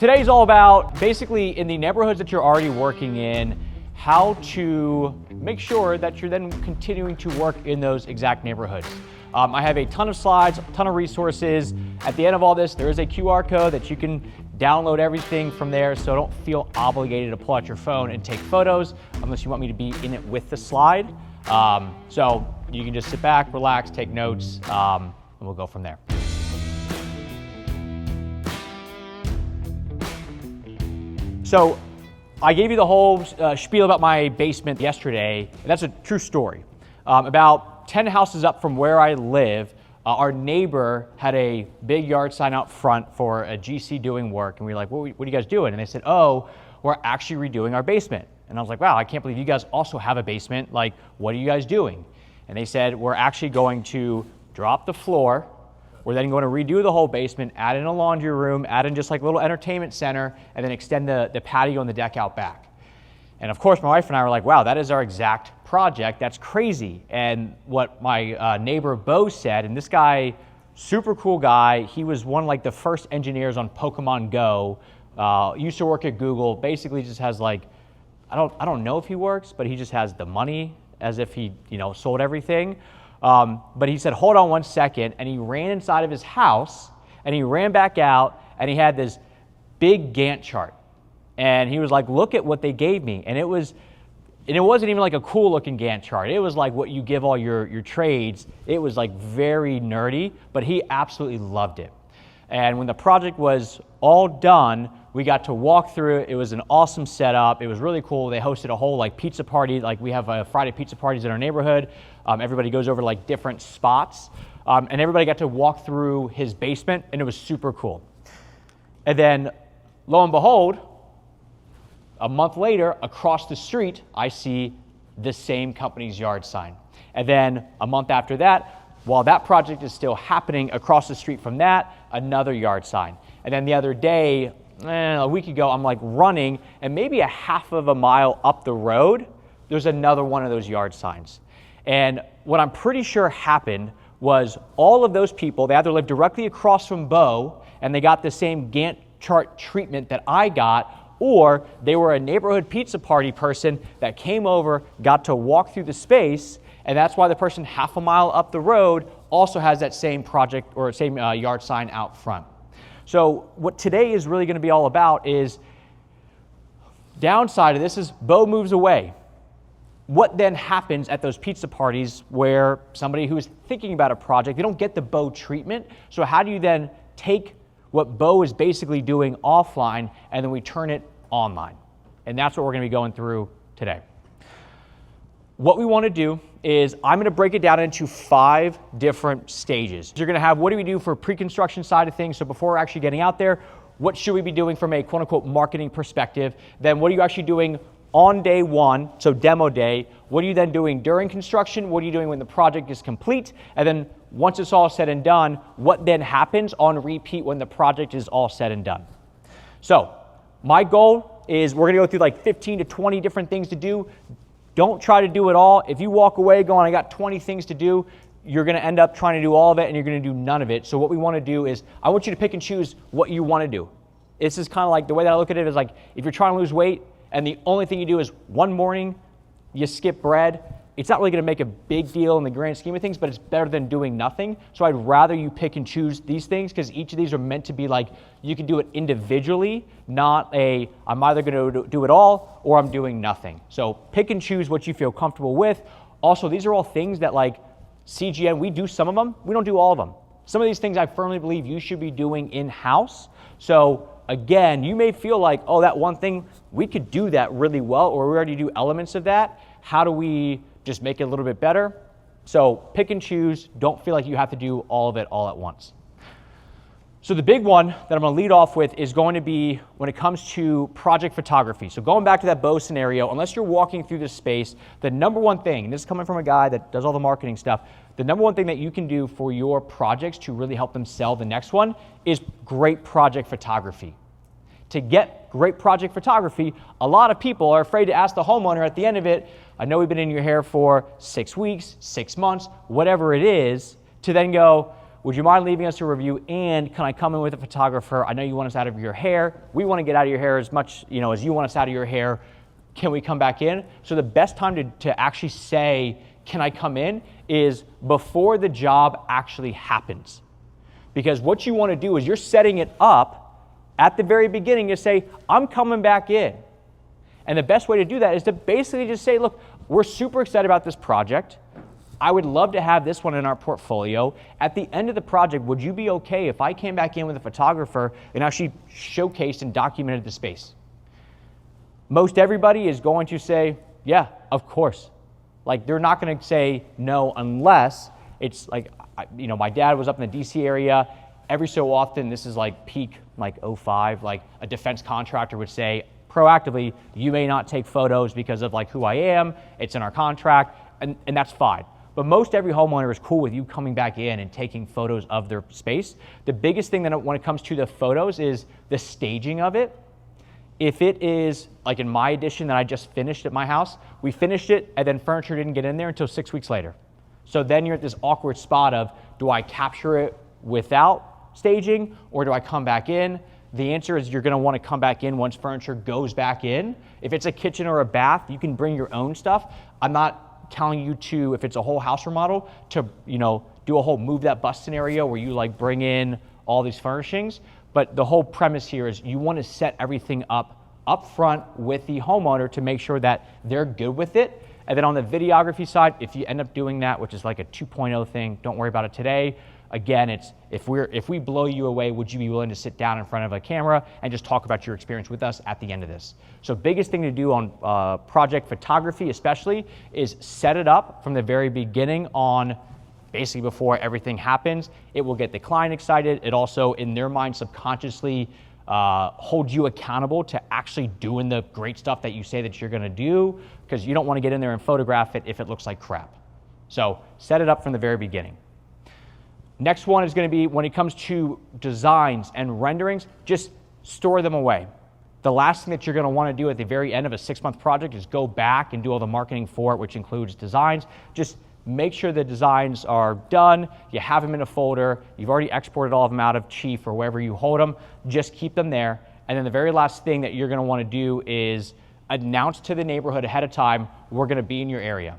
Today's all about basically in the neighborhoods that you're already working in, how to make sure that you're then continuing to work in those exact neighborhoods. I have a ton of slides, a ton of resources. At the end of all this, there is a QR code that you can download everything from there, so don't feel obligated to pull out your phone and take photos unless you want me to be in it with the slide. So you can just sit back, relax, take notes, and we'll go from there. So I gave you the whole spiel about my basement yesterday, and that's a true story. About 10 houses up from where I live, our neighbor had a big yard sign out front for a GC doing work, and we were like, what are you guys doing? And they said, oh, we're actually redoing our basement. And I was like, wow, I can't believe you guys also have a basement. Like, what are you guys doing? And they said, we're actually going to drop the floor. We're then going to redo the whole basement, add in a laundry room, add in just like a little entertainment center, and then extend the patio and the deck out back. And of course, my wife and I were like, wow, that is our exact project. That's crazy. And what my neighbor Bo said, and this guy, super cool guy, he was one of like the first engineers on Pokemon Go, used to work at Google, basically just has like, I don't know if he works, but he just has the money as if he, sold everything. But he said, hold on one second, and he ran inside of his house, and he ran back out, and he had this big Gantt chart. And he was like, look at what they gave me. And it wasn't even like a cool looking Gantt chart. It was like what you give all your trades. It was like very nerdy, but he absolutely loved it. And when the project was all done, we got to walk through it. It was an awesome setup. It was really cool. They hosted a whole like pizza party. Like we have Friday pizza parties in our neighborhood. Everybody goes over to like different spots. And everybody got to walk through his basement, and it was super cool. And then lo and behold, a month later, across the street, I see the same company's yard sign. And then a month after that, while that project is still happening, across the street from that, another yard sign. And then the other day, a week ago, I'm like running, and maybe a half of a mile up the road, there's another one of those yard signs. And what I'm pretty sure happened was all of those people, they either lived directly across from Bo, and they got the same Gantt chart treatment that I got, or they were a neighborhood pizza party person that came over, got to walk through the space, and that's why the person half a mile up the road also has that same project or same yard sign out front. So what today is really going to be all about is, downside of this is Bo moves away. What then happens at those pizza parties where somebody who is thinking about a project, they don't get the Bo treatment, so how do you then take what Bo is basically doing offline, and then we turn it online? And that's what we're going to be going through today. What we want to do is I'm going to break it down into 5 different stages. You're going to have, what do we do for pre-construction side of things? So before we're actually getting out there, what should we be doing from a quote unquote marketing perspective? Then what are you actually doing on day 1, so demo day? What are you then doing during construction? What are you doing when the project is complete? And then once it's all said and done, what then happens on repeat when the project is all said and done? So my goal is we're going to go through like 15 to 20 different things to do. Don't try to do it all. If you walk away going, I got 20 things to do, you're going to end up trying to do all of it, and you're going to do none of it. So what we want to do is I want you to pick and choose what you want to do. This is kind of like the way that I look at it is like if you're trying to lose weight and the only thing you do is one morning you skip bread, it's not really going to make a big deal in the grand scheme of things, but it's better than doing nothing. So I'd rather you pick and choose these things, because each of these are meant to be like, you can do it individually, not I'm either going to do it all or I'm doing nothing. So pick and choose what you feel comfortable with. Also, these are all things that like CGN, we do some of them, we don't do all of them. Some of these things I firmly believe you should be doing in-house. So again, you may feel like, oh, that one thing, we could do that really well, or we already do elements of that. How do we just make it a little bit better? So pick and choose. Don't feel like you have to do all of it all at once. So the big one that I'm going to lead off with is going to be when it comes to project photography. So going back to that Bo scenario, unless you're walking through this space, the number one thing, and this is coming from a guy that does all the marketing stuff, the number one thing that you can do for your projects to really help them sell the next one is great project photography. To get great project photography, a lot of people are afraid to ask the homeowner at the end of it, I know we've been in your hair for 6 weeks, 6 months, whatever it is, to then go, would you mind leaving us a review, and can I come in with a photographer? I know you want us out of your hair. We want to get out of your hair as much, as you want us out of your hair. Can we come back in? So the best time to actually say, can I come in, is before the job actually happens. Because what you want to do is you're setting it up at the very beginning to say, I'm coming back in. And the best way to do that is to basically just say, look, we're super excited about this project. I would love to have this one in our portfolio. At the end of the project, would you be okay if I came back in with a photographer and actually showcased and documented the space? Most everybody is going to say, yeah, of course. Like, they're not going to say no unless it's like, my dad was up in the DC area. Every so often, this is like peak, like 05, like a defense contractor would say proactively, you may not take photos because of like who I am. It's in our contract, and that's fine. But most every homeowner is cool with you coming back in and taking photos of their space. The biggest thing that when it comes to the photos is the staging of it. If it is, like in my addition that I just finished at my house, we finished it and then furniture didn't get in there until 6 weeks later. So then you're at this awkward spot of, do I capture it without staging or do I come back in? The answer is you're gonna wanna come back in once furniture goes back in. If it's a kitchen or a bath, you can bring your own stuff. I'm not telling you to, if it's a whole house remodel, to do a whole move that bus scenario where you like bring in all these furnishings. But the whole premise here is you want to set everything up front with the homeowner to make sure that they're good with it. And then on the videography side, if you end up doing that, which is like a 2.0 thing, don't worry about it today. Again, it's if we blow you away, would you be willing to sit down in front of a camera and just talk about your experience with us at the end of this? So biggest thing to do on project photography especially is set it up from the very beginning on basically before everything happens. It will get the client excited. It also, in their mind, subconsciously holds you accountable to actually doing the great stuff that you say that you're gonna do, because you don't wanna get in there and photograph it if it looks like crap. So set it up from the very beginning. Next one is going to be when it comes to designs and renderings, just store them away. The last thing that you're going to want to do at the very end of a 6-month project is go back and do all the marketing for it, which includes designs. Just make sure the designs are done. You have them in a folder. You've already exported all of them out of Chief or wherever you hold them. Just keep them there. And then the very last thing that you're going to want to do is announce to the neighborhood ahead of time, we're going to be in your area.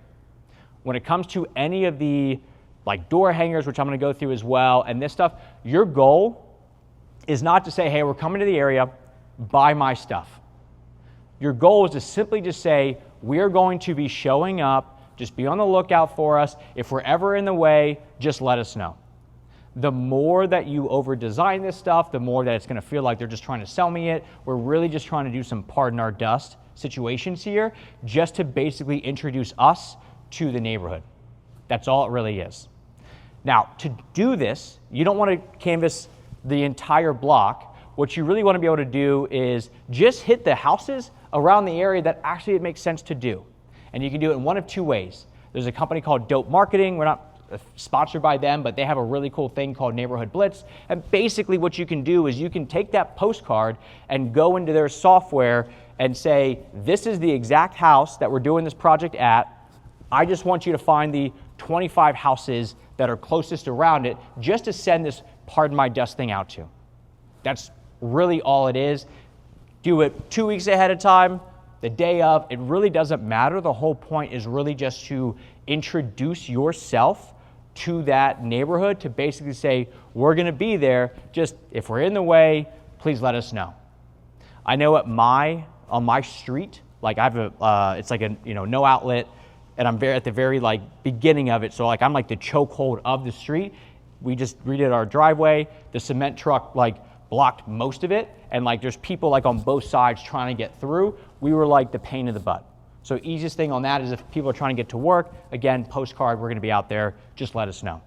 When it comes to any of the like door hangers, which I'm going to go through as well, and this stuff, your goal is not to say, hey, we're coming to the area, buy my stuff. Your goal is to simply just say, we're going to be showing up, just be on the lookout for us. If we're ever in the way, just let us know. The more that you over-design this stuff, the more that it's going to feel like they're just trying to sell me it. We're really just trying to do some pardon our dust situations here, just to basically introduce us to the neighborhood. That's all it really is. Now, to do this, you don't want to canvas the entire block. What you really want to be able to do is just hit the houses around the area that actually it makes sense to do. And you can do it in one of two ways. There's a company called Dope Marketing. We're not sponsored by them, but they have a really cool thing called Neighborhood Blitz. And basically what you can do is you can take that postcard and go into their software and say, this is the exact house that we're doing this project at. I just want you to find the 25 houses that are closest around it just to send this pardon my dust thing out to. That's really all it is. Do it 2 weeks ahead of time, the day of. It really doesn't matter. The whole point is really just to introduce yourself to that neighborhood, to basically say, we're going to be there. Just if we're in the way, please let us know. I know on my street, like I have it's like a no outlet, and I'm at the very like beginning of it. So like I'm like the chokehold of the street. We just redid our driveway. The cement truck like blocked most of it, and like there's people like on both sides trying to get through. We were like the pain in the butt. So easiest thing on that is if people are trying to get to work, again, postcard, we're going to be out there. Just let us know.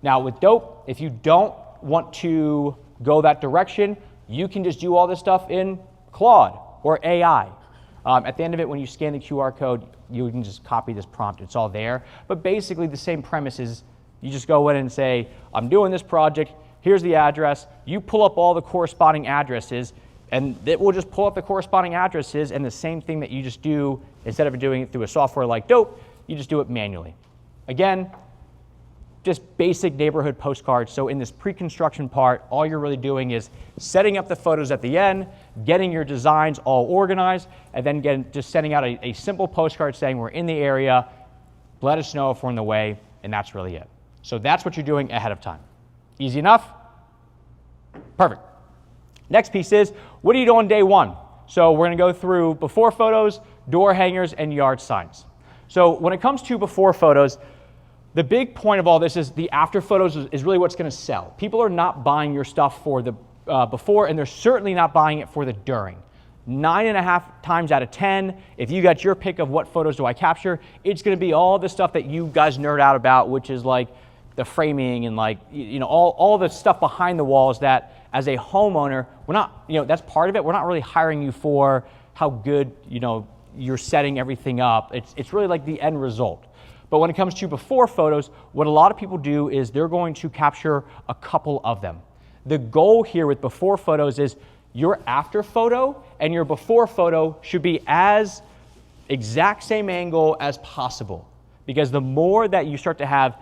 Now with Dope, if you don't want to go that direction, you can just do all this stuff in Claude or AI. At the end of it, when you scan the QR code, you can just copy this prompt. It's all there. But basically the same premise is you just go in and say, I'm doing this project. Here's the address. You pull up all the corresponding addresses, and it will just pull up the corresponding addresses, and the same thing that you just do, instead of doing it through a software like Dope, you just do it manually. Again, just basic neighborhood postcards. So in this pre-construction part, all you're really doing is setting up the photos at the end, getting your designs all organized, and then just sending out a simple postcard saying we're in the area, let us know if we're on the way, and that's really it. So that's what you're doing ahead of time. Easy enough? Perfect. Next piece is, what do you do on day one? So we're gonna go through before photos, door hangers, and yard signs. So when it comes to before photos, the big point of all this is the after photos is really what's gonna sell. People are not buying your stuff for the before, and they're certainly not buying it for the during. 9.5 times out of 10, if you got your pick of what photos do I capture, it's gonna be all the stuff that you guys nerd out about, which is like the framing and like, all the stuff behind the walls that as a homeowner, we're not, that's part of it. We're not really hiring you for how good, you're setting everything up. It's really like the end result. But when it comes to before photos, what a lot of people do is they're going to capture a couple of them. The goal here with before photos is your after photo and your before photo should be as exact same angle as possible. Because the more that you start to have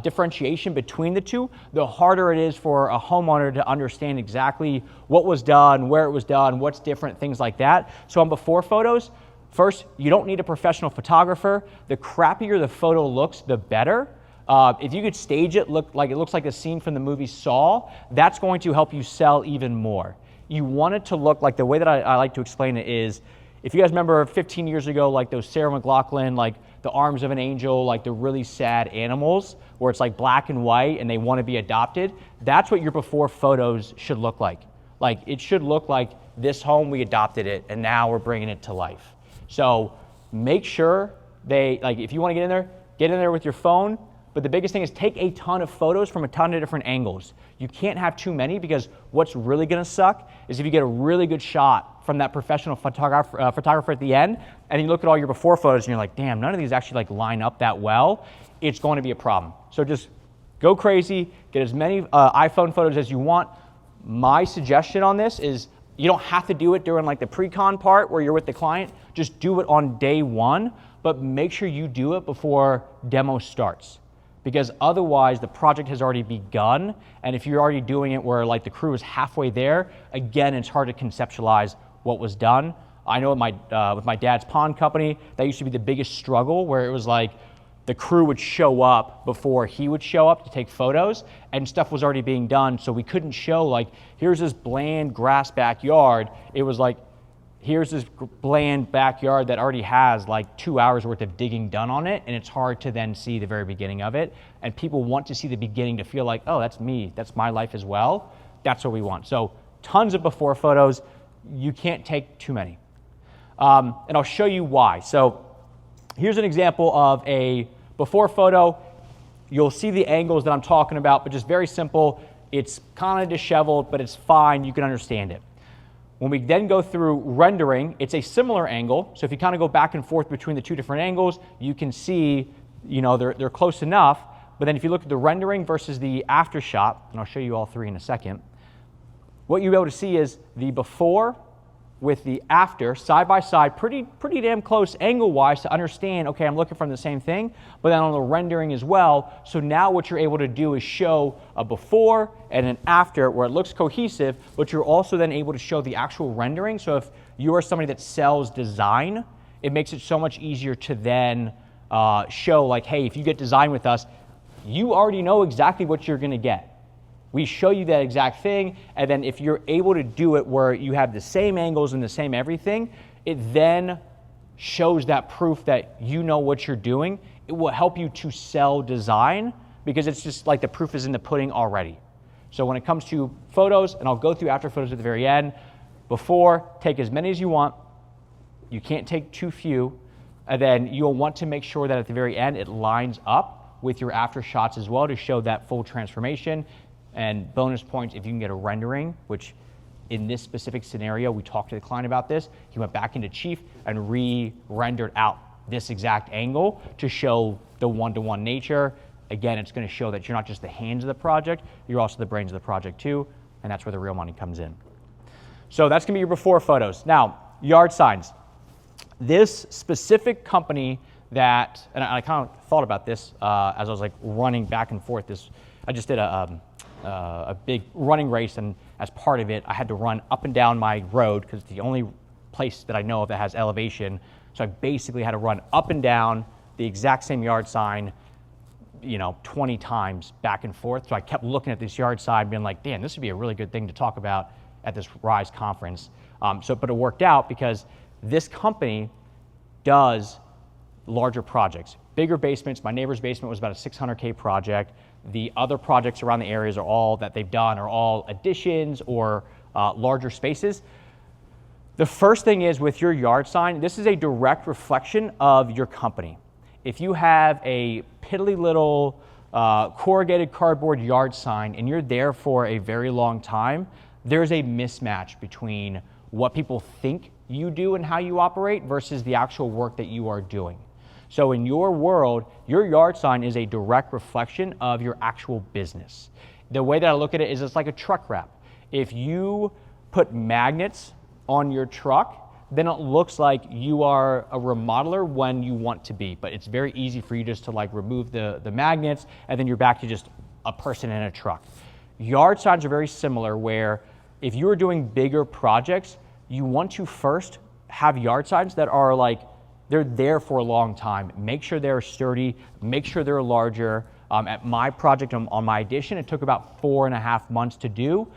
differentiation between the two, the harder it is for a homeowner to understand exactly what was done, where it was done, what's different, things like that. So on before photos, first, you don't need a professional photographer. The crappier the photo looks, the better. If you could stage it, look like it looks like a scene from the movie Saw, that's going to help you sell even more. You want it to look like, the way that I like to explain it is, if you guys remember 15 years ago, like those Sarah McLachlan, like the arms of an angel, like the really sad animals, where it's like black and white and they want to be adopted, that's what your before photos should look like. Like it should look like this home, we adopted it, and now we're bringing it to life. So make sure if you want to get in there with your phone. But the biggest thing is take a ton of photos from a ton of different angles. You can't have too many, because what's really going to suck is if you get a really good shot from that professional photographer at the end, and you look at all your before photos and you're like, damn, none of these actually line up that well. It's going to be a problem. So just go crazy, get as many iPhone photos as you want. My suggestion on this is, you don't have to do it during the pre-con part where you're with the client. Just do it on day one, but make sure you do it before demo starts. Because otherwise the project has already begun, and if you're already doing it where the crew is halfway there, again, it's hard to conceptualize what was done. I know with my dad's pond company, that used to be the biggest struggle, where it was the crew would show up before he would show up to take photos, and stuff was already being done, so we couldn't show here's this bland grass backyard. It was here's this bland backyard that already has 2 hours worth of digging done on it, and it's hard to then see the very beginning of it. And people want to see the beginning to feel like, oh, that's me, that's my life as well. That's what we want. So tons of before photos. You can't take too many. And I'll show you why. So here's an example of a before photo. You'll see the angles that I'm talking about, but just very simple. It's kind of disheveled, but it's fine. You can understand it. When we then go through rendering, it's a similar angle. So if you kind of go back and forth between the two different angles, you can see, they're close enough. But then if you look at the rendering versus the after shot, and I'll show you all three in a second, what you'll be able to see is the before with the after side by side, pretty damn close angle-wise to understand, okay, I'm looking from the same thing, but then on the rendering as well. So now what you're able to do is show a before and an after where it looks cohesive, but you're also then able to show the actual rendering. So if you are somebody that sells design, it makes it so much easier to then show hey, if you get design with us, you already know exactly what you're gonna get. We show you that exact thing, and then if you're able to do it where you have the same angles and the same everything, it then shows that proof that you know what you're doing. It will help you to sell design, because it's just the proof is in the pudding already. So when it comes to photos, and I'll go through after photos at the very end, before, take as many as you want. You can't take too few, and then you'll want to make sure that at the very end it lines up with your after shots as well to show that full transformation. And bonus points if you can get a rendering, which in this specific scenario, we talked to the client about this. He went back into Chief and re-rendered out this exact angle to show the one-to-one nature. Again, it's going to show that you're not just the hands of the project, you're also the brains of the project too, and that's where the real money comes in. So that's going to be your before photos. Now, yard signs. This specific company that, and I kind of thought about this as I was like running back and forth. I just did a big running race, and as part of it, I had to run up and down my road because it's the only place that I know of that has elevation. So I basically had to run up and down the exact same yard sign, 20 times back and forth. So I kept looking at this yard sign being like, damn, this would be a really good thing to talk about at this RISE conference. But it worked out because this company does larger projects, bigger basements. My neighbor's basement was about a $600K project. The other projects around the areas are all that they've done are all additions or larger spaces. The first thing is with your yard sign, this is a direct reflection of your company. If you have a piddly little corrugated cardboard yard sign and you're there for a very long time, there's a mismatch between what people think you do and how you operate versus the actual work that you are doing. So in your world, your yard sign is a direct reflection of your actual business. The way that I look at it is it's like a truck wrap. If you put magnets on your truck, then it looks like you are a remodeler when you want to be. But it's very easy for you just to like remove the magnets and then you're back to just a person in a truck. Yard signs are very similar where if you are doing bigger projects, you want to first have yard signs that are like, they're there for a long time. Make sure they're sturdy, make sure they're larger. At my project on my addition, it took about 4.5 months to do.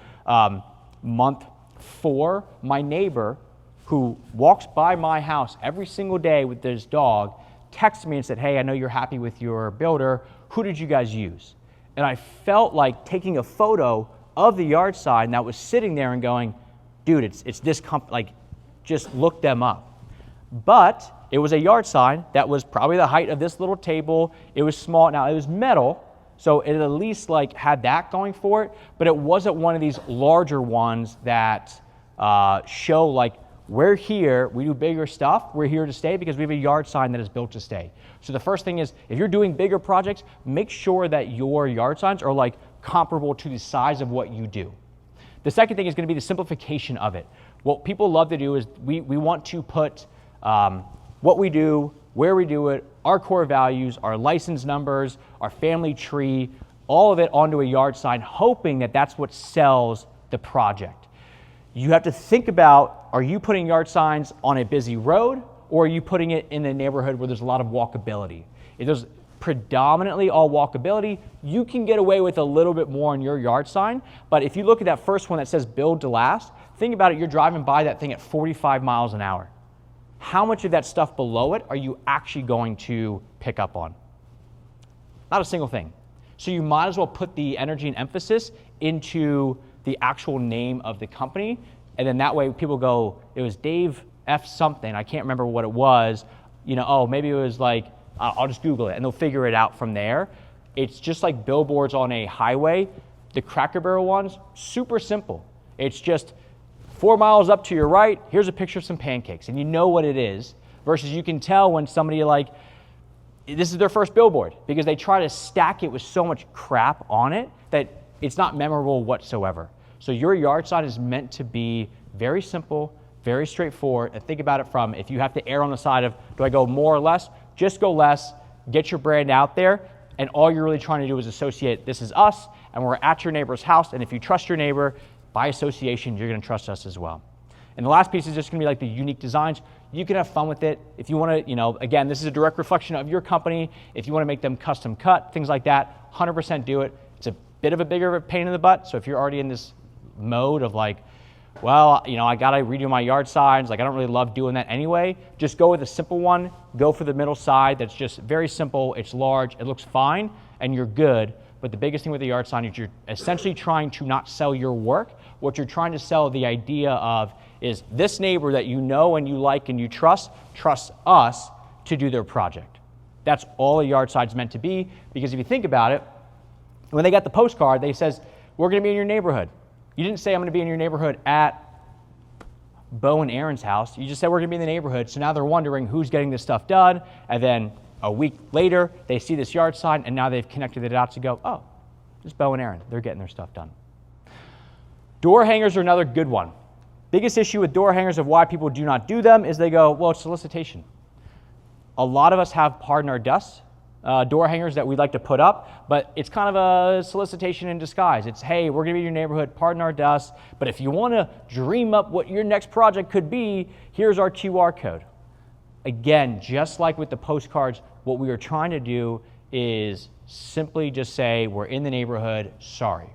Month 4, my neighbor who walks by my house every single day with his dog texted me and said, hey, I know you're happy with your builder. Who did you guys use? And I felt like taking a photo of the yard sign that was sitting there and going, dude, it's this company, like just look them up. But it was a yard sign that was probably the height of this little table. It was small. Now it was metal, so it at least like had that going for it, but it wasn't one of these larger ones that show like, we're here, we do bigger stuff, we're here to stay because we have a yard sign that is built to stay. So the first thing is, if you're doing bigger projects, make sure that your yard signs are like comparable to the size of what you do. The second thing is going to be the simplification of it. What people love to do is we want to put what we do, where we do it, our core values, our license numbers, our family tree, all of it onto a yard sign, hoping that that's what sells the project. You have to think about, are you putting yard signs on a busy road or are you putting it in a neighborhood where there's a lot of walkability? If there's predominantly all walkability, you can get away with a little bit more on your yard sign. But if you look at that first one that says build to last, think about it, you're driving by that thing at 45 miles an hour. How much of that stuff below it are you actually going to pick up on? Not a single thing. So you might as well put the energy and emphasis into the actual name of the company, and then that way people go, it was Dave F something, I can't remember what it was, oh, maybe it was like, I'll just Google it, and they'll figure it out from there. It's just like billboards on a highway. The Cracker Barrel ones, super simple. It's just 4 miles up to your right, here's a picture of some pancakes, and you know what it is, versus you can tell when somebody like, this is their first billboard, because they try to stack it with so much crap on it that it's not memorable whatsoever. So your yard sign is meant to be very simple, very straightforward, and think about it from, if you have to err on the side of, do I go more or less? Just go less, get your brand out there, and all you're really trying to do is associate, this is us, and we're at your neighbor's house, and if you trust your neighbor, by association, you're gonna trust us as well. And the last piece is just gonna be like the unique designs. You can have fun with it. If you wanna, again, this is a direct reflection of your company. If you wanna make them custom cut, things like that, 100% do it. It's a bit of a bigger pain in the butt, so if you're already in this mode of like, well, I gotta redo my yard signs, like I don't really love doing that anyway, just go with a simple one, go for the middle side that's just very simple, it's large, it looks fine, and you're good. But the biggest thing with the yard sign is you're essentially trying to not sell your work. What you're trying to sell the idea of is this neighbor that you know and you like and you trusts us to do their project. That's all a yard sign's meant to be, because if you think about it, when they got the postcard, they says, we're gonna be in your neighborhood. You didn't say I'm gonna be in your neighborhood at Bo and Aaron's house. You just said we're gonna be in the neighborhood. So now they're wondering who's getting this stuff done. And then a week later, they see this yard sign and now they've connected the dots to go, oh, it's Bo and Aaron. They're getting their stuff done. Door hangers are another good one. Biggest issue with door hangers of why people do not do them is they go, well, it's solicitation. A lot of us have pardon our dust door hangers that we'd like to put up, but it's kind of a solicitation in disguise. It's, hey, we're gonna be in your neighborhood, pardon our dust, but if you wanna dream up what your next project could be, here's our QR code. Again, just like with the postcards, what we are trying to do is simply just say, we're in the neighborhood, sorry.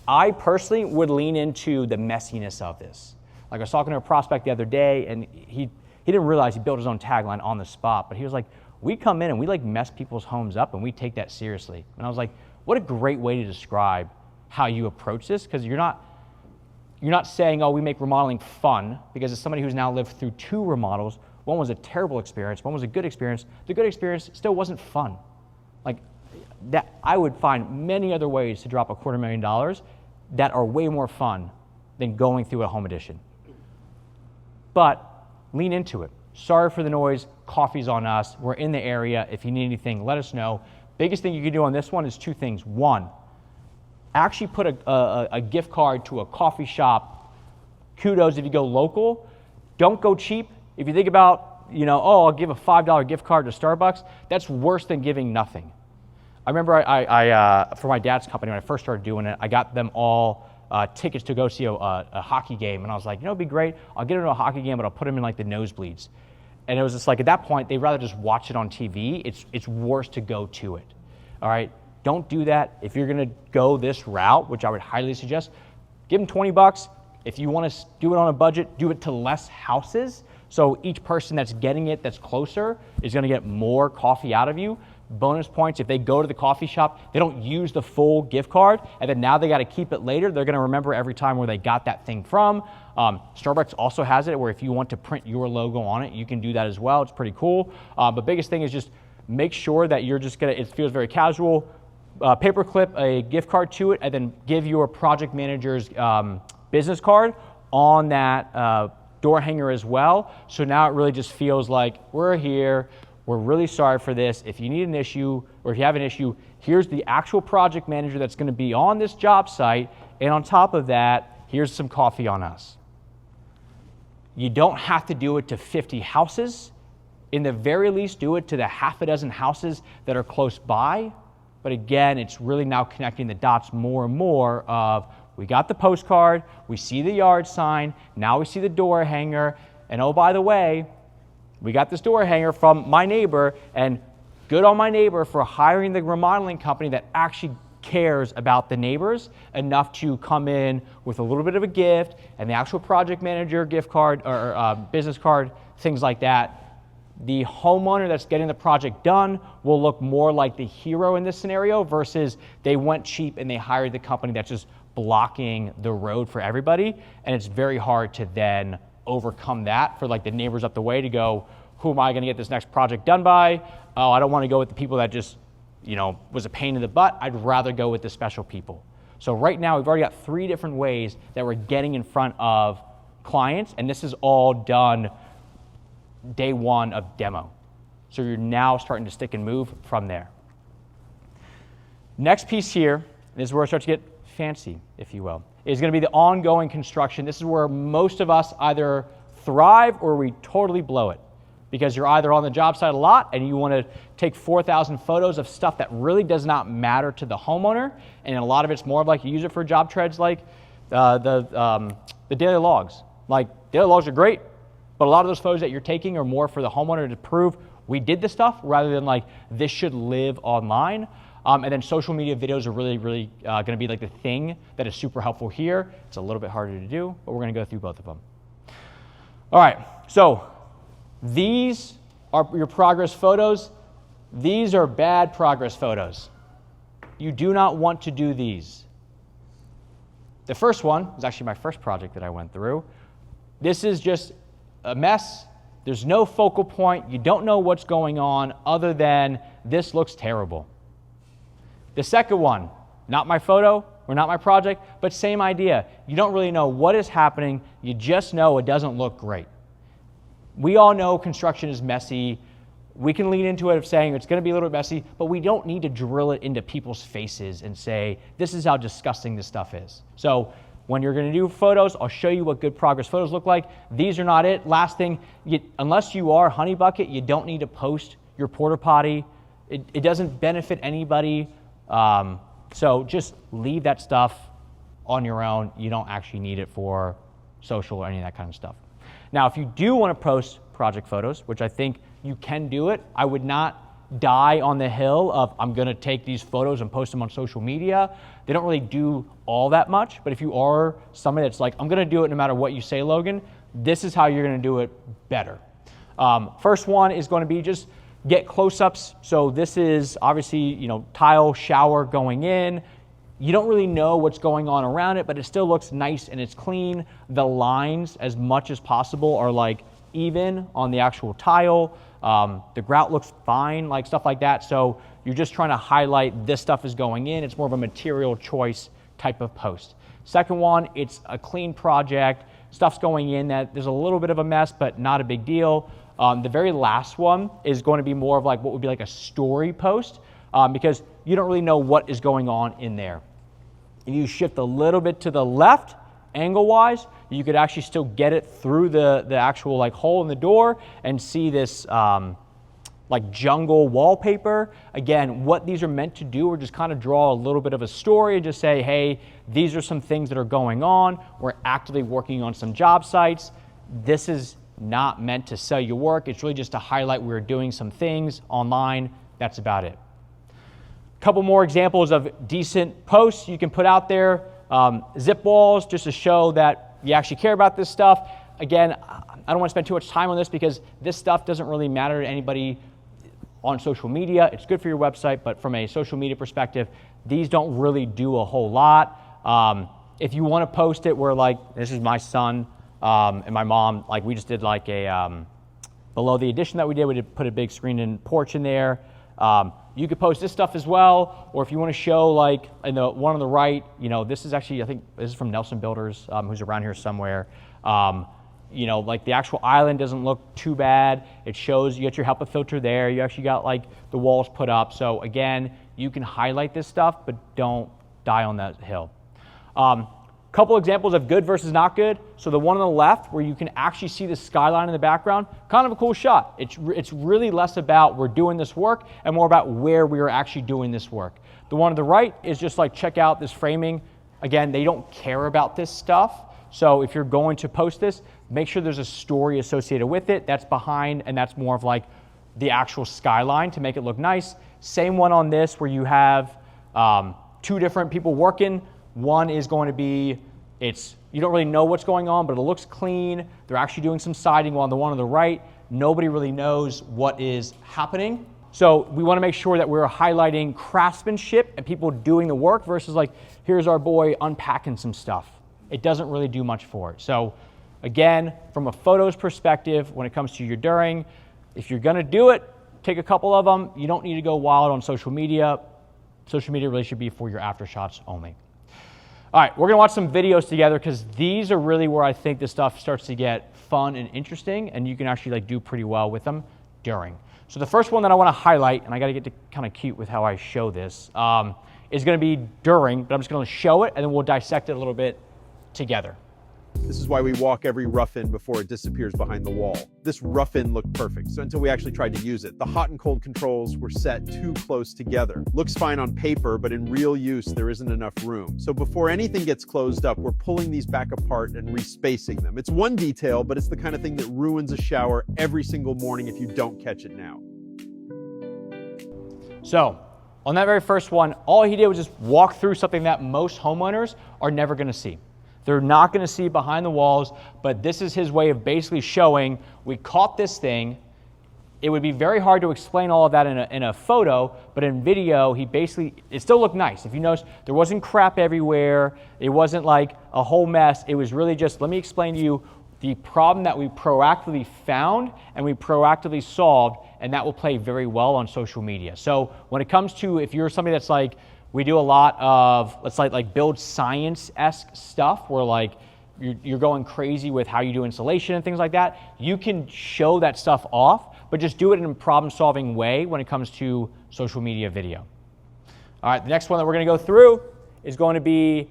I personally would lean into the messiness of this. Like I was talking to a prospect the other day, and he didn't realize he built his own tagline on the spot, but he was like, we come in and we like mess people's homes up and we take that seriously. And I was like, what a great way to describe how you approach this, because you're not saying, oh, we make remodeling fun, because as somebody who's now lived through 2 remodels, one was a terrible experience, one was a good experience. The good experience still wasn't fun. Like that, I would find many other ways to drop $250,000 that are way more fun than going through a home edition. But lean into it. Sorry for the noise, coffee's on us, we're in the area. If you need anything, let us know. Biggest thing you can do on this one is 2 things. 1, actually put a gift card to a coffee shop. Kudos if you go local. Don't go cheap. If you think about, oh, I'll give a $5 gift card to Starbucks, that's worse than giving nothing. I remember I for my dad's company, when I first started doing it, I got them all tickets to go see a hockey game. And I was like, it'd be great. I'll get into a hockey game, but I'll put them in like the nosebleeds. And it was just like, at that point, they'd rather just watch it on TV. It's worse to go to it. All right? Don't do that. If you're gonna go this route, which I would highly suggest, give them $20. If you wanna do it on a budget, do it to less houses. So each person that's getting it that's closer is gonna get more coffee out of you. Bonus points, if they go to the coffee shop, they don't use the full gift card, and then now they gotta keep it later, they're gonna remember every time where they got that thing from. Starbucks also has it where if you want to print your logo on it, you can do that as well. It's pretty cool. But biggest thing is just make sure that you're just gonna, it feels very casual, paperclip a gift card to it, and then give your project manager's business card on that door hanger as well. So now it really just feels like we're here, we're really sorry for this. If you need an issue or if you have an issue, here's the actual project manager that's gonna be on this job site, and on top of that, here's some coffee on us. You don't have to do it to 50 houses. In the very least, do it to the half a dozen houses that are close by. But again, it's really now connecting the dots more and more of, we got the postcard, we see the yard sign, now we see the door hanger, and oh, by the way, we got this door hanger from my neighbor, and good on my neighbor for hiring the remodeling company that actually cares about the neighbors enough to come in with a little bit of a gift and the actual project manager gift card or business card, things like that. The homeowner that's getting the project done will look more like the hero in this scenario versus they went cheap and they hired the company that's just blocking the road for everybody, and it's very hard to then overcome that for like the neighbors up the way to go, who am I going to get this next project done by? Oh, I don't want to go with the people that just, was a pain in the butt. I'd rather go with the special people. So right now we've already got 3 different ways that we're getting in front of clients, and this is all done day 1 of demo. So you're now starting to stick and move from there. Next piece here, this is where it starts to get fancy, if you will, is going to be the ongoing construction. This is where most of us either thrive or we totally blow it, because you're either on the job site a lot and you want to take 4,000 photos of stuff that really does not matter to the homeowner, and a lot of it's more of like you use it for job treads like the daily logs. Like daily logs are great, but a lot of those photos that you're taking are more for the homeowner to prove we did this stuff rather than like this should live online. And then social media videos are really going to be like the thing that is super helpful here. It's a little bit harder to do, but we're going to go through both of them. All right, so these are your progress photos. These are bad progress photos. You do not want to do these. The first one was actually my first project that I went through. This is just a mess. There's no focal point. You don't know what's going on other than this looks terrible. The second one, not my photo or not my project, but same idea. You don't really know what is happening. You just know it doesn't look great. We all know construction is messy. We can lean into it of saying it's going to be a little bit messy, but we don't need to drill it into people's faces and say, this is how disgusting this stuff is. So when you're gonna do photos, I'll show you what good progress photos look like. These are not it. Last thing, unless you are Honey Bucket, you don't need to post your porta potty. It doesn't benefit anybody. So just leave that stuff on your own. You don't actually need it for social or any of that kind of stuff. Now, if you do want to post project photos, which I think you can do it, I would not die on the hill of I'm going to take these photos and post them on social media. They don't really do all that much, but if you are somebody that's like, I'm going to do it no matter what you say, Logan, this is how you're going to do it better. First one is going to be just get close-ups. So this is obviously, tile shower going in. You don't really know what's going on around it, but it still looks nice and it's clean. The lines, as much as possible, are like even on the actual tile. The grout looks fine, like stuff like that. So you're just trying to highlight this stuff is going in. It's more of a material choice type of post. Second one, it's a clean project. Stuff's going in that there's a little bit of a mess, but not a big deal. The very last one is going to be more of like what would be like a story post because you don't really know what is going on in there. If you shift a little bit to the left, angle-wise, you could actually still get it through the actual like hole in the door and see this like jungle wallpaper. Again, what these are meant to do are just kind of draw a little bit of a story and just say, hey, these are some things that are going on. We're actively working on some job sites. This is not meant to sell your work. It's really just to highlight we're doing some things online. That's about it. A couple more examples of decent posts you can put out there. Zip walls, just to show that you actually care about this stuff. Again, I don't want to spend too much time on this because this stuff doesn't really matter to anybody on social media. It's good for your website, but from a social media perspective, these don't really do a whole lot. If you want to post it where like, this is my son and my mom, like we just did like a, below the addition that we did put a big screen and porch in there. You could post this stuff as well, or if you want to show like in the one on the right, this is actually, I think this is from Nelson Builders, who's around here somewhere. Like the actual island doesn't look too bad. It shows you get your HEPA filter there. You actually got like the walls put up. So again, you can highlight this stuff, but don't die on that hill. Couple examples of good versus not good. So the one on the left where you can actually see the skyline in the background, kind of a cool shot. It's really less about we're doing this work and more about where we are actually doing this work. The one on the right is just like check out this framing. Again, they don't care about this stuff. So if you're going to post this, make sure there's a story associated with it. That's behind, and that's more of like the actual skyline to make it look nice. Same one on this where you have two different people working. One is going to be, you don't really know what's going on, but it looks clean. They're actually doing some siding, while the one on the right, nobody really knows what is happening. So we want to make sure that we're highlighting craftsmanship and people doing the work versus like, here's our boy unpacking some stuff. It doesn't really do much for it. So again, from a photos perspective, when it comes to your during, if you're going to do it, take a couple of them. You don't need to go wild on social media. Social media really should be for your after shots only. All right, we're going to watch some videos together because these are really where I think this stuff starts to get fun and interesting, and you can actually like do pretty well with them during. So the first one that I want to highlight, and I got to get to kind of cute with how I show this, is going to be during, but I'm just going to show it and then we'll dissect it a little bit together. This is why we walk every rough-in before it disappears behind the wall. This rough-in looked perfect, so until we actually tried to use it. The hot and cold controls were set too close together. Looks fine on paper, but in real use, there isn't enough room. So before anything gets closed up, we're pulling these back apart and respacing them. It's one detail, but it's the kind of thing that ruins a shower every single morning if you don't catch it now. So on that very first one, all he did was just walk through something that most homeowners are never going to see. They're not going to see behind the walls, but this is his way of basically showing we caught this thing. It would be very hard to explain all of that in a photo, but in video, it still looked nice. If you notice, there wasn't crap everywhere. It wasn't like a whole mess. It was really just, let me explain to you the problem that we proactively found and we proactively solved, and that will play very well on social media. So when it comes to, if you're somebody that's like, we do a lot of, let's like build science-esque stuff where like you're going crazy with how you do insulation and things like that. You can show that stuff off, but just do it in a problem-solving way when it comes to social media video. All right, the next one that we're going to go through is going to be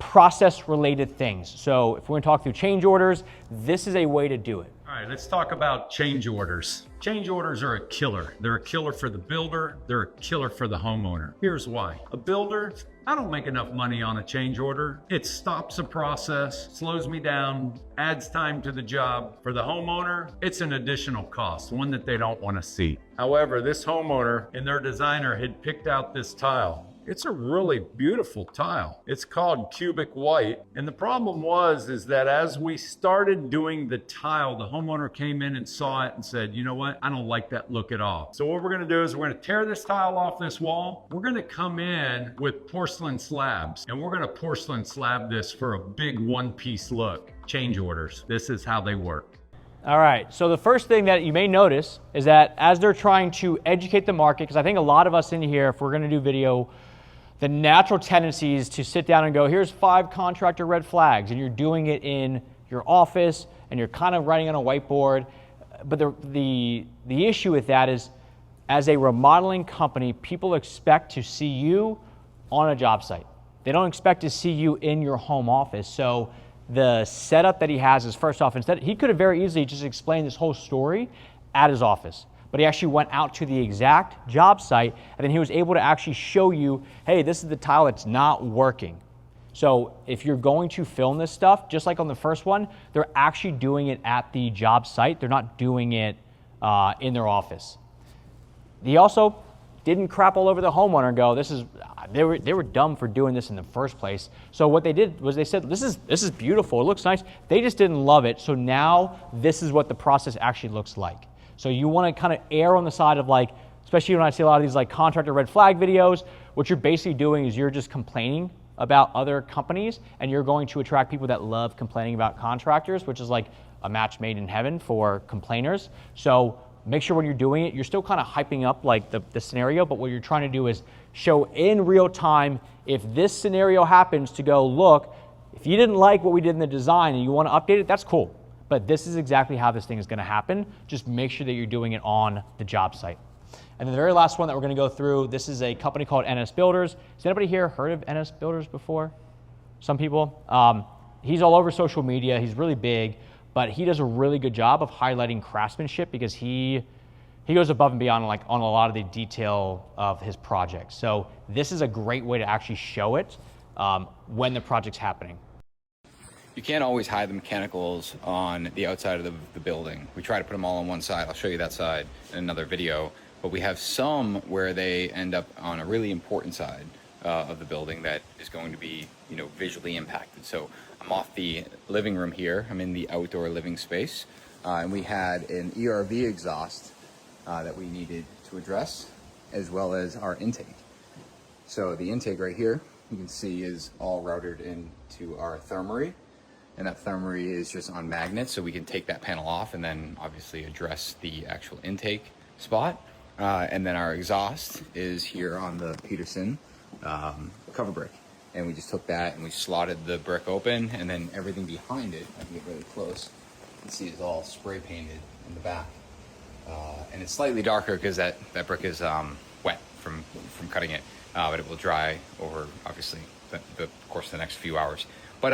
process related things. So if we're gonna talk through change orders, this is a way to do it. All right, let's talk about change orders. Change orders are a killer. They're a killer for the builder. They're a killer for the homeowner. Here's why. A builder, I don't make enough money on a change order. It stops the process, slows me down, adds time to the job. For the homeowner, it's an additional cost, one that they don't want to see. However, this homeowner and their designer had picked out this tile. It's a really beautiful tile. It's called cubic white. And the problem is that as we started doing the tile, the homeowner came in and saw it and said, you know what? I don't like that look at all. So what we're gonna do is we're gonna tear this tile off this wall. We're gonna come in with porcelain slabs, and we're gonna porcelain slab this for a big one-piece look. Change orders. This is how they work. All right, so the first thing that you may notice is that as they're trying to educate the market, because I think a lot of us in here, if we're gonna do video, the natural tendency is to sit down and go, here's 5 contractor red flags, and you're doing it in your office and you're kind of writing on a whiteboard. But the issue with that is, as a remodeling company, people expect to see you on a job site. They don't expect to see you in your home office. So the setup that he has is, first off, instead, he could have very easily just explained this whole story at his office. But he actually went out to the exact job site, and then he was able to actually show you, hey, this is the tile that's not working. So if you're going to film this stuff, just like on the first one, they're actually doing it at the job site. They're not doing it in their office. He also didn't crap all over the homeowner and go, they were dumb for doing this in the first place. So what they did was they said, this is beautiful, it looks nice. They just didn't love it. So now this is what the process actually looks like. So you want to kind of err on the side of, like, especially when I see a lot of these like contractor red flag videos, what you're basically doing is you're just complaining about other companies, and you're going to attract people that love complaining about contractors, which is like a match made in heaven for complainers. So make sure when you're doing it, you're still kind of hyping up like the scenario, but what you're trying to do is show in real time, if this scenario happens, to go, look, if you didn't like what we did in the design and you want to update it, that's cool. But this is exactly how this thing is going to happen. Just make sure that you're doing it on the job site. And then the very last one that we're going to go through, this is a company called NS Builders. Has anybody here heard of NS Builders before? Some people. He's all over social media. He's really big, but he does a really good job of highlighting craftsmanship, because he goes above and beyond like on a lot of the detail of his projects. So this is a great way to actually show it when the project's happening. You can't always hide the mechanicals on the outside of the building. We try to put them all on one side. I'll show you that side in another video. But we have some where they end up on a really important side of the building that is going to be, visually impacted. So I'm off the living room here. I'm in the outdoor living space. And we had an ERV exhaust that we needed to address, as well as our intake. So the intake right here, you can see, is all routed into our thermary. And that thermary is just on magnets, so we can take that panel off and then obviously address the actual intake spot. And then our exhaust is here on the Peterson cover brick. And we just took that and we slotted the brick open, and then everything behind it, I can get really close, you can see is all spray painted in the back. And it's slightly darker because that brick is wet from cutting it, but it will dry over, obviously, the course of the next few hours. But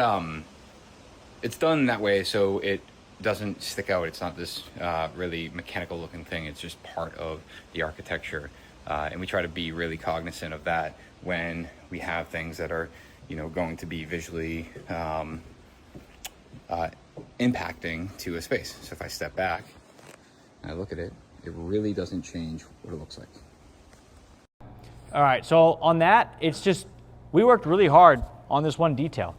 it's done that way so it doesn't stick out. It's not this really mechanical looking thing. It's just part of the architecture. And we try to be really cognizant of that when we have things that are, going to be visually impacting to a space. So if I step back and I look at it, it really doesn't change what it looks like. All right, so on that, it's just, we worked really hard on this one detail.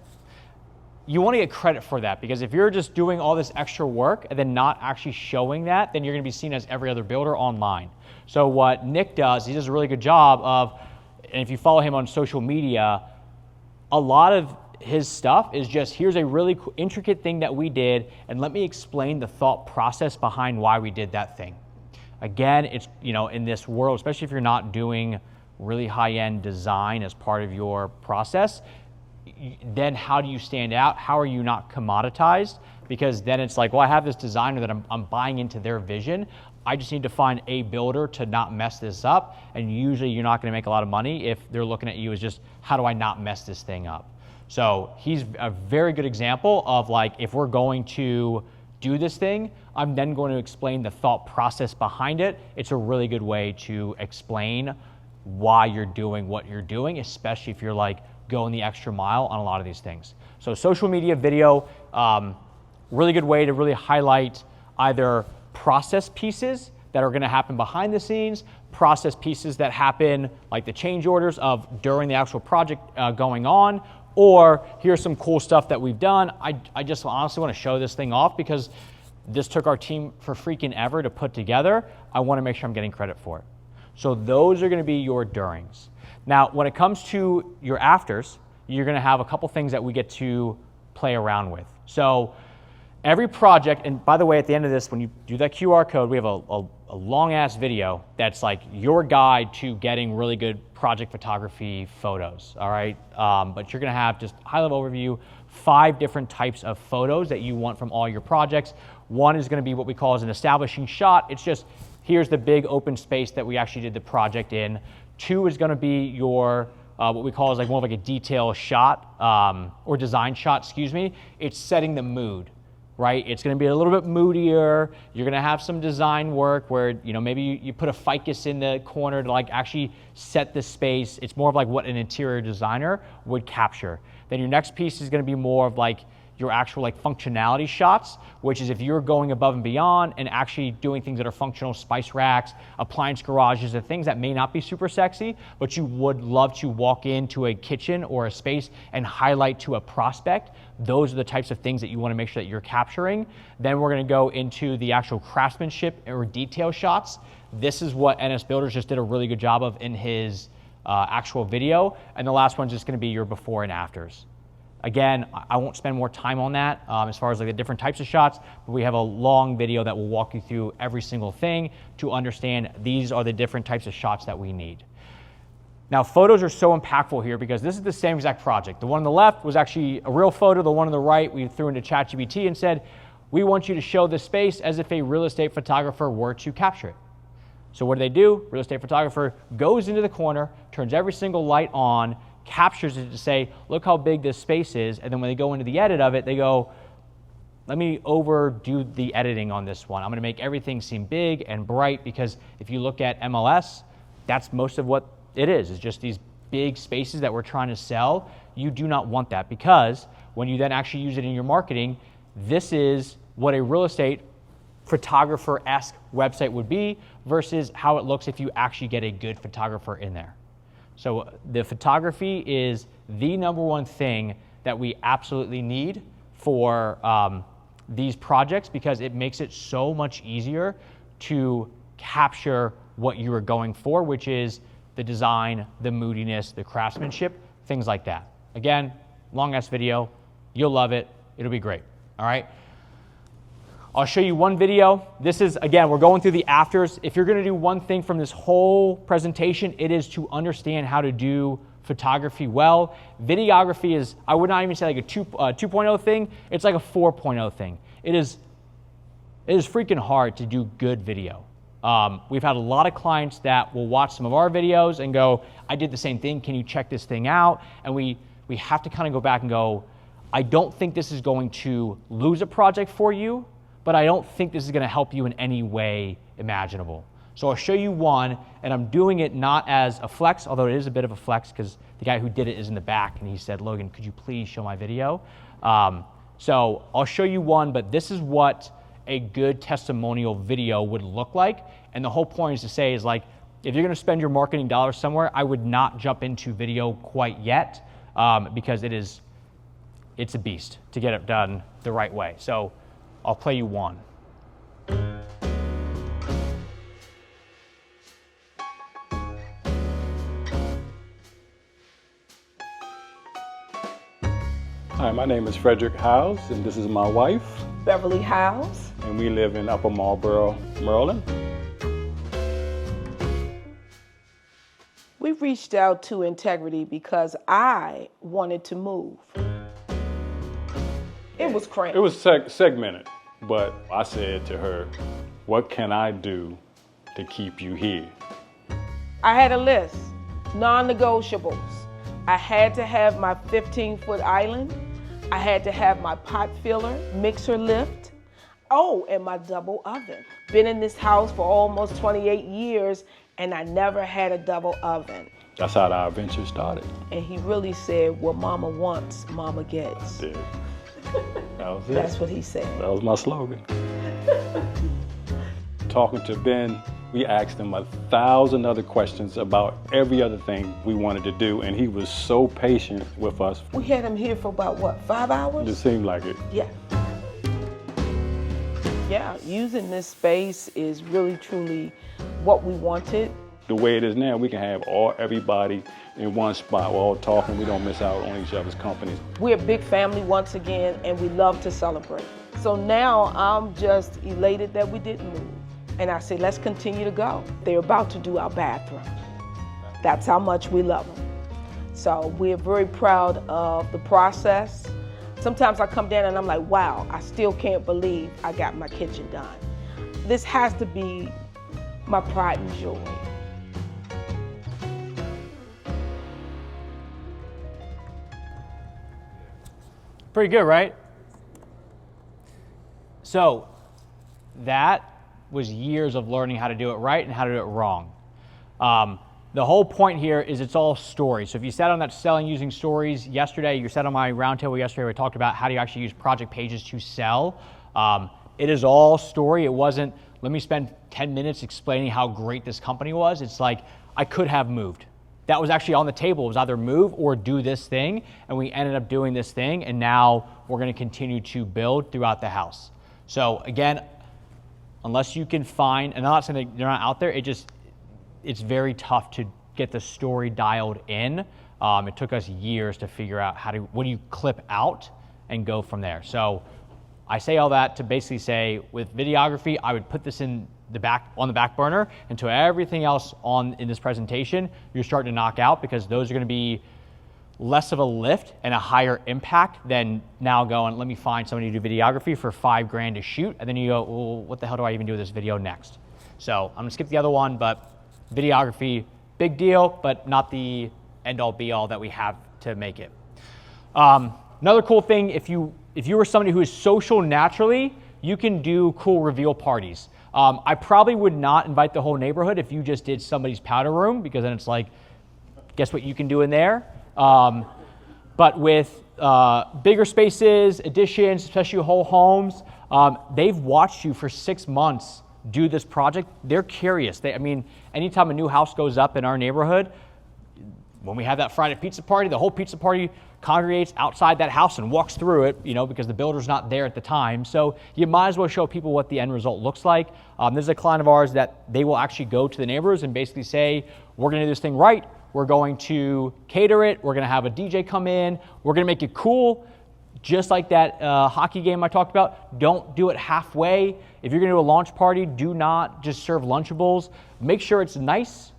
You want to get credit for that, because if you're just doing all this extra work and then not actually showing that, then you're going to be seen as every other builder online. So what Nick does, he does a really good job of, and if you follow him on social media, a lot of his stuff is just, here's a really intricate thing that we did, and let me explain the thought process behind why we did that thing. Again, it's, in this world, especially if you're not doing really high-end design as part of your process, then how do you stand out? How are you not commoditized? Because then it's like, well, I have this designer that I'm buying into their vision. I just need to find a builder to not mess this up. And usually you're not going to make a lot of money if they're looking at you as just, how do I not mess this thing up? So he's a very good example of like, if we're going to do this thing, I'm then going to explain the thought process behind it. It's a really good way to explain why you're doing what you're doing, especially if you're like going the extra mile on a lot of these things. So social media video, really good way to really highlight either process pieces that are gonna happen behind the scenes, process pieces that happen like the change orders of during the actual project going on, or here's some cool stuff that we've done. I just honestly wanna show this thing off because this took our team for freaking ever to put together. I wanna make sure I'm getting credit for it. So those are gonna be your durings. Now, when it comes to your afters, you're gonna have a couple things that we get to play around with. So every project, and by the way, at the end of this, when you do that QR code, we have a long ass video that's like your guide to getting really good project photography photos, all right? But you're gonna have just high level overview, 5 different types of photos that you want from all your projects. One is gonna be what we call as an establishing shot. It's just, here's the big open space that we actually did the project in. 2 is gonna be your, what we call is like more of like a detail shot, or design shot, excuse me. It's setting the mood, right? It's gonna be a little bit moodier. You're gonna have some design work where, you know, maybe you put a ficus in the corner to like actually set the space. It's more of like what an interior designer would capture. Then your next piece is gonna be more of like your actual like functionality shots, which is if you're going above and beyond and actually doing things that are functional, spice racks, appliance garages, and things that may not be super sexy, but you would love to walk into a kitchen or a space and highlight to a prospect. Those are the types of things that you want to make sure that you're capturing. Then we're going to go into the actual craftsmanship or detail shots. This is what NS Builders just did a really good job of in his actual video. And the last one's just going to be your before and afters. Again, I won't spend more time on that as far as like the different types of shots, but we have a long video that will walk you through every single thing to understand these are the different types of shots that we need. Now, photos are so impactful here because this is the same exact project. The one on the left was actually a real photo. The one on the right, we threw into ChatGPT and said, we want you to show this space as if a real estate photographer were to capture it. So what do they do? Real estate photographer goes into the corner, turns every single light on, captures it to say, look how big this space is. And then when they go into the edit of it, they go, let me overdo the editing on this one. I'm gonna make everything seem big and bright because if you look at MLS, that's most of what it is just these big spaces that we're trying to sell. You do not want that because when you then actually use it in your marketing, this is what a real estate photographer-esque website would be versus how it looks if you actually get a good photographer in there. So the photography is the number one thing that we absolutely need for these projects because it makes it so much easier to capture what you are going for, which is the design, the moodiness, the craftsmanship, things like that. Again, long ass video, you'll love it, it'll be great, all right? I'll show you one video. This is, again, we're going through the afters. If you're gonna do one thing from this whole presentation, it is to understand how to do photography well. Videography is, I would not even say like a 2.0 thing, it's like a 4.0 thing. It is freaking hard to do good video. We've had a lot of clients that will watch some of our videos and go, I did the same thing, can you check this thing out? And we have to kind of go back and go, I don't think this is going to lose a project for you, but I don't think this is gonna help you in any way imaginable. So I'll show you one, and I'm doing it not as a flex, although it is a bit of a flex because the guy who did it is in the back and he said, Logan, could you please show my video? So I'll show you one, but this is what a good testimonial video would look like. And the whole point is to say is like, if you're gonna spend your marketing dollars somewhere, I would not jump into video quite yet because it's a beast to get it done the right way. So I'll play you one. Hi, my name is Frederick Howes, and this is my wife, Beverly Howes. and we live in Upper Marlboro, Maryland. We reached out to Integrity because I wanted to move. It was cramped. It was segmented, but I said to her, what can I do to keep you here? I had a list, non-negotiables. I had to have my 15-foot island. I had to have my pot filler, mixer lift. Oh, and my double oven. Been in this house for almost 28 years and I never had a double oven. That's how our adventure started. And he really said, what mama wants, mama gets. Dude. That was it. That's what he said. That was my slogan. Talking to Ben, we asked him 1,000 other questions about every other thing we wanted to do, and he was so patient with us. We had him here for about, what, 5 hours? It seemed like it. Yeah. Yeah, using this space is really, truly what we wanted. The way it is now, we can have everybody in one spot. We're all talking, we don't miss out on each other's company. We're a big family once again, and we love to celebrate. So now I'm just elated that we didn't move. And I say, let's continue to go. They're about to do our bathroom. That's how much we love them. So we're very proud of the process. Sometimes I come down and I'm like, wow, I still can't believe I got my kitchen done. This has to be my pride and joy. Pretty good, right? So that was years of learning how to do it right and how to do it wrong. The whole point here is it's all stories. So if you sat on that selling using stories yesterday, you sat on my roundtable yesterday, we talked about how do you actually use project pages to sell. It is all story. It wasn't, let me spend 10 minutes explaining how great this company was. It's like, I could have moved. That was actually on the table. It was either move or do this thing, and we ended up doing this thing, and now we're gonna continue to build throughout the house. So again, unless you can find, and I'm not saying that they're not out there, it's very tough to get the story dialed in. It took us years to figure out what do you clip out and go from there. So I say all that to basically say with videography, I would put this on the back burner until everything else in this presentation you're starting to knock out, because those are gonna be less of a lift and a higher impact than now going, let me find somebody to do videography for $5,000 to shoot. And then you go, well, what the hell do I even do with this video next? So I'm gonna skip the other one, but videography, big deal, but not the end all be all that we have to make it. Another cool thing, if you were somebody who is social naturally, you can do cool reveal parties. I probably would not invite the whole neighborhood if you just did somebody's powder room, because then it's like, guess what you can do in there? But with bigger spaces, additions, especially whole homes, they've watched you for 6 months do this project. They're curious. Anytime a new house goes up in our neighborhood, when we have that Friday pizza party, the whole pizza party congregates outside that house and walks through it, because the builder's not there at the time. So you might as well show people what the end result looks like. There's a client of ours that they will actually go to the neighbors and basically say, we're gonna do this thing right. We're going to cater it. We're gonna have a DJ come in. We're gonna make it cool. Just like that hockey game I talked about, don't do it halfway. If you're gonna do a launch party, do not just serve Lunchables. Make sure it's nice,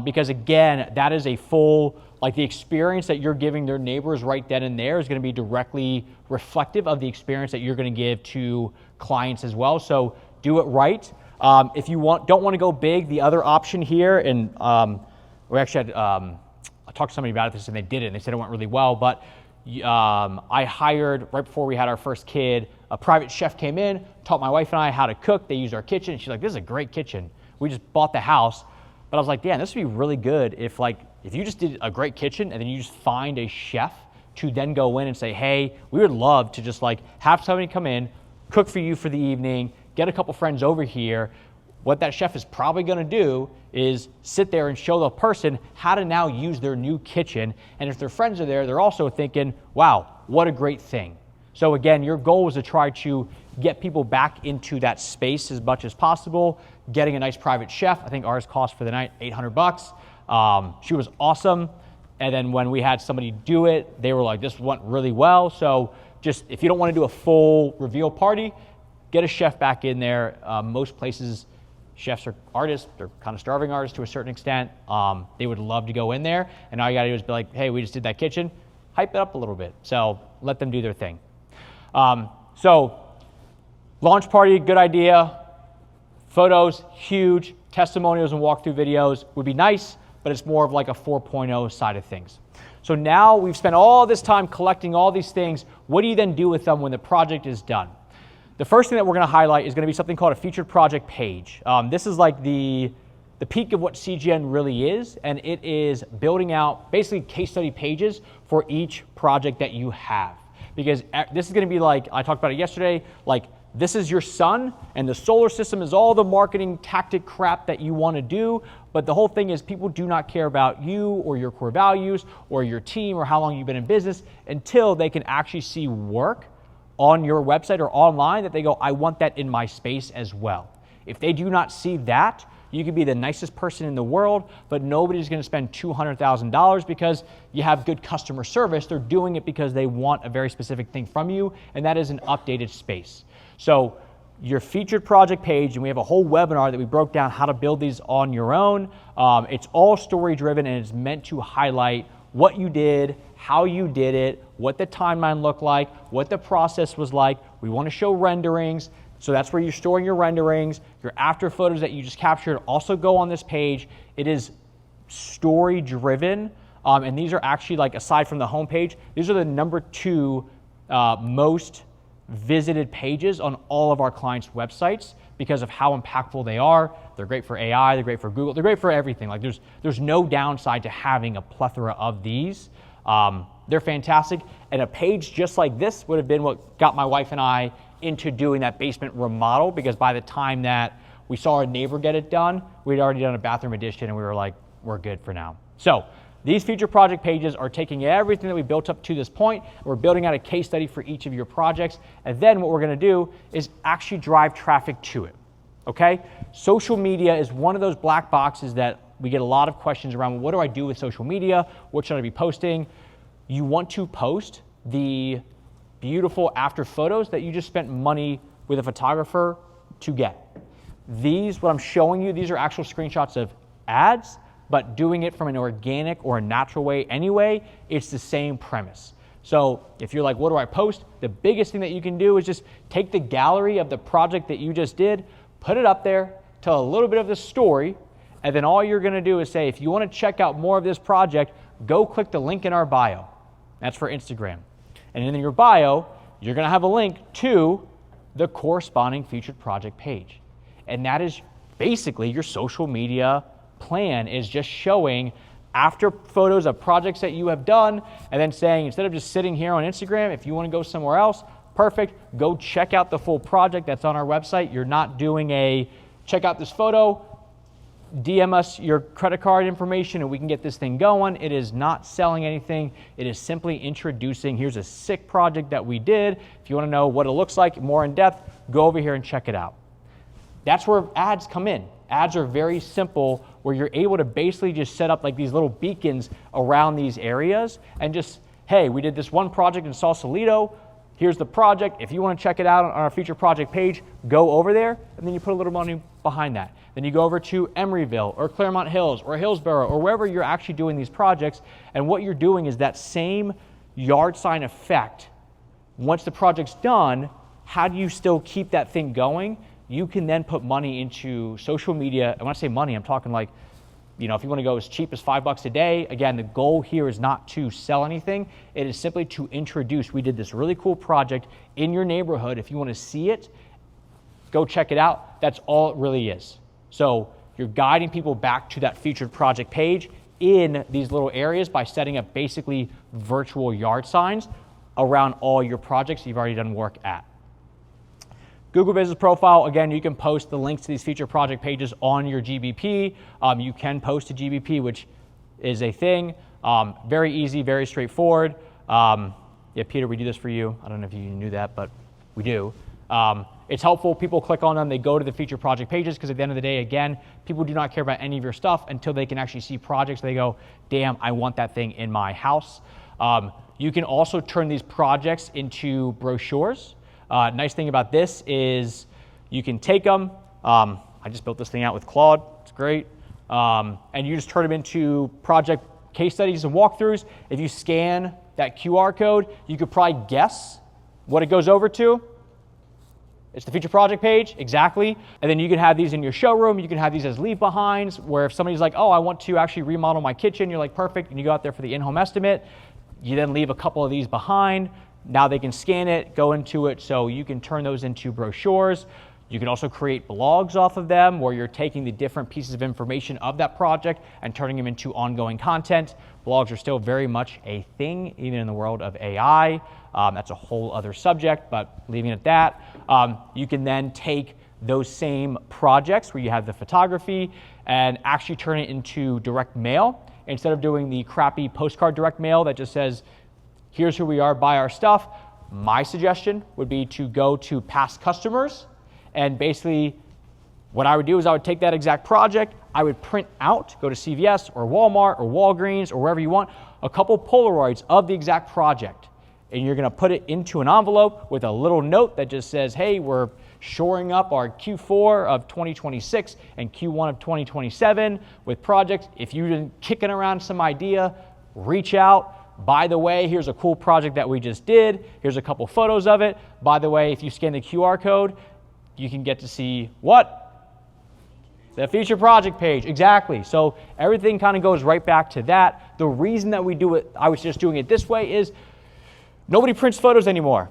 because again, that is a full, the experience that you're giving their neighbors right then and there is gonna be directly reflective of the experience that you're gonna give to clients as well. So do it right. If you don't wanna go big, the other option here, and we actually had, I talked to somebody about this and they did it and they said it went really well, but I hired, right before we had our first kid, a private chef came in, taught my wife and I how to cook. They used our kitchen. She's like, this is a great kitchen. We just bought the house. But I was like, damn, this would be really good if you just did a great kitchen and then you just find a chef to then go in and say, hey, we would love to just have somebody come in, cook for you for the evening, get a couple friends over here. What that chef is probably gonna do is sit there and show the person how to now use their new kitchen. And if their friends are there, they're also thinking, wow, what a great thing. So again, your goal is to try to get people back into that space as much as possible, getting a nice private chef. I think ours cost for the night $800. She was awesome. And then when we had somebody do it, they were like, this went really well. So just, if you don't wanna do a full reveal party, get a chef back in there. Most places, chefs are artists, they're kind of starving artists to a certain extent. They would love to go in there, and all you gotta do is be like, hey, we just did that kitchen, hype it up a little bit. So let them do their thing. So launch party, good idea. Photos, huge. Testimonials and walkthrough videos would be nice, but it's more of like a 4.0 side of things. So now we've spent all this time collecting all these things. What do you then do with them when the project is done? The first thing that we're going to highlight is going to be something called a featured project page. This is like the peak of what CGN really is, and it is building out basically case study pages for each project that you have. Because this is going to be like, I talked about it yesterday, like this is your sun, and the solar system is all the marketing tactic crap that you want to do, but the whole thing is people do not care about you or your core values or your team or how long you've been in business until they can actually see work on your website or online that they go, I want that in my space as well. If they do not see that, you could be the nicest person in the world, but nobody's going to spend $200,000 because you have good customer service. They're doing it because they want a very specific thing from you, and that is an updated space. So your featured project page, and we have a whole webinar that we broke down how to build these on your own. It's all story driven, and it's meant to highlight what you did, how you did it, what the timeline looked like, what the process was like. We want to show renderings. So that's where you're storing your renderings. Your after photos that you just captured also go on this page. It is story driven. And these are actually, like, aside from the homepage, these are the number 2 most visited pages on all of our clients' websites because of how impactful they are. They're great for AI, they're great for Google, they're great for everything. Like there's no downside to having a plethora of these. They're fantastic. And a page just like this would have been what got my wife and I into doing that basement remodel, because by the time that we saw our neighbor get it done, we'd already done a bathroom addition and we were like, we're good for now. So these feature project pages are taking everything that we built up to this point. We're building out a case study for each of your projects. And then what we're going to do is actually drive traffic to it. Okay? Social media is one of those black boxes that we get a lot of questions around. What do I do with social media? What should I be posting? You want to post the beautiful after photos that you just spent money with a photographer to get. These, what I'm showing you, these are actual screenshots of ads, but doing it from an organic or a natural way anyway, it's the same premise. So if you're like, what do I post? The biggest thing that you can do is just take the gallery of the project that you just did, put it up there, tell a little bit of the story, and then all you're gonna do is say, if you wanna check out more of this project, go click the link in our bio. That's for Instagram. And in your bio, you're going to have a link to the corresponding featured project page. And that is basically your social media plan, is just showing after photos of projects that you have done, and then saying, instead of just sitting here on Instagram, if you want to go somewhere else, perfect, go check out the full project that's on our website. You're not doing a check out this photo, DM us your credit card information and we can get this thing going. It is not selling anything. It is simply introducing, here's a sick project that we did. If you want to know what it looks like more in depth, go over here and check it out. That's where ads come in. Ads are very simple, where you're able to basically just set up like these little beacons around these areas and just, hey, we did this one project in Sausalito. Here's the project. If you want to check it out on our feature project page, go over there, and then you put a little money behind that. Then you go over to Emeryville or Claremont Hills or Hillsborough or wherever you're actually doing these projects, and what you're doing is that same yard sign effect. Once the project's done, how do you still keep that thing going? You can then put money into social media. And when I say money, I'm talking like, you know, if you want to go as cheap as $5 a day, again, the goal here is not to sell anything. It is simply to introduce. We did this really cool project in your neighborhood. If you want to see it, go check it out. That's all it really is. So you're guiding people back to that featured project page in these little areas by setting up basically virtual yard signs around all your projects you've already done work at. Google Business Profile, again, you can post the links to these feature project pages on your GBP. You can post to GBP, which is a thing. Very easy, very straightforward. Yeah, Peter, we do this for you. I don't know if you knew that, but we do. It's helpful. People click on them. They go to the feature project pages because at the end of the day, again, people do not care about any of your stuff until they can actually see projects. They go, damn, I want that thing in my house. You can also turn these projects into brochures. Nice thing about this is you can take them. I just built this thing out with Claude. It's great. And you just turn them into project case studies and walkthroughs. If you scan that QR code, you could probably guess what it goes over to. It's the feature project page, exactly. And then you can have these in your showroom. You can have these as leave behinds, where if somebody's like, oh, I want to actually remodel my kitchen, you're like, perfect. And you go out there for the in-home estimate. You then leave a couple of these behind. Now they can scan it, go into it, so you can turn those into brochures. You can also create blogs off of them, where you're taking the different pieces of information of that project and turning them into ongoing content. Blogs are still very much a thing, even in the world of AI. That's a whole other subject, but leaving it at that. You can then take those same projects where you have the photography and actually turn it into direct mail. Instead of doing the crappy postcard direct mail that just says, here's who we are, buy our stuff, my suggestion would be to go to past customers. And basically, what I would do is I would take that exact project, I would print out, go to CVS or Walmart or Walgreens or wherever you want, a couple Polaroids of the exact project. And you're gonna put it into an envelope with a little note that just says, hey, we're shoring up our Q4 of 2026 and Q1 of 2027 with projects. If you've been kicking around some idea, reach out. By the way, here's a cool project that we just did. Here's a couple photos of it. By the way, if you scan the QR code, you can get to see what? The feature project page, exactly. So everything kind of goes right back to that. The reason that we do it, I was just doing it this way, is nobody prints photos anymore.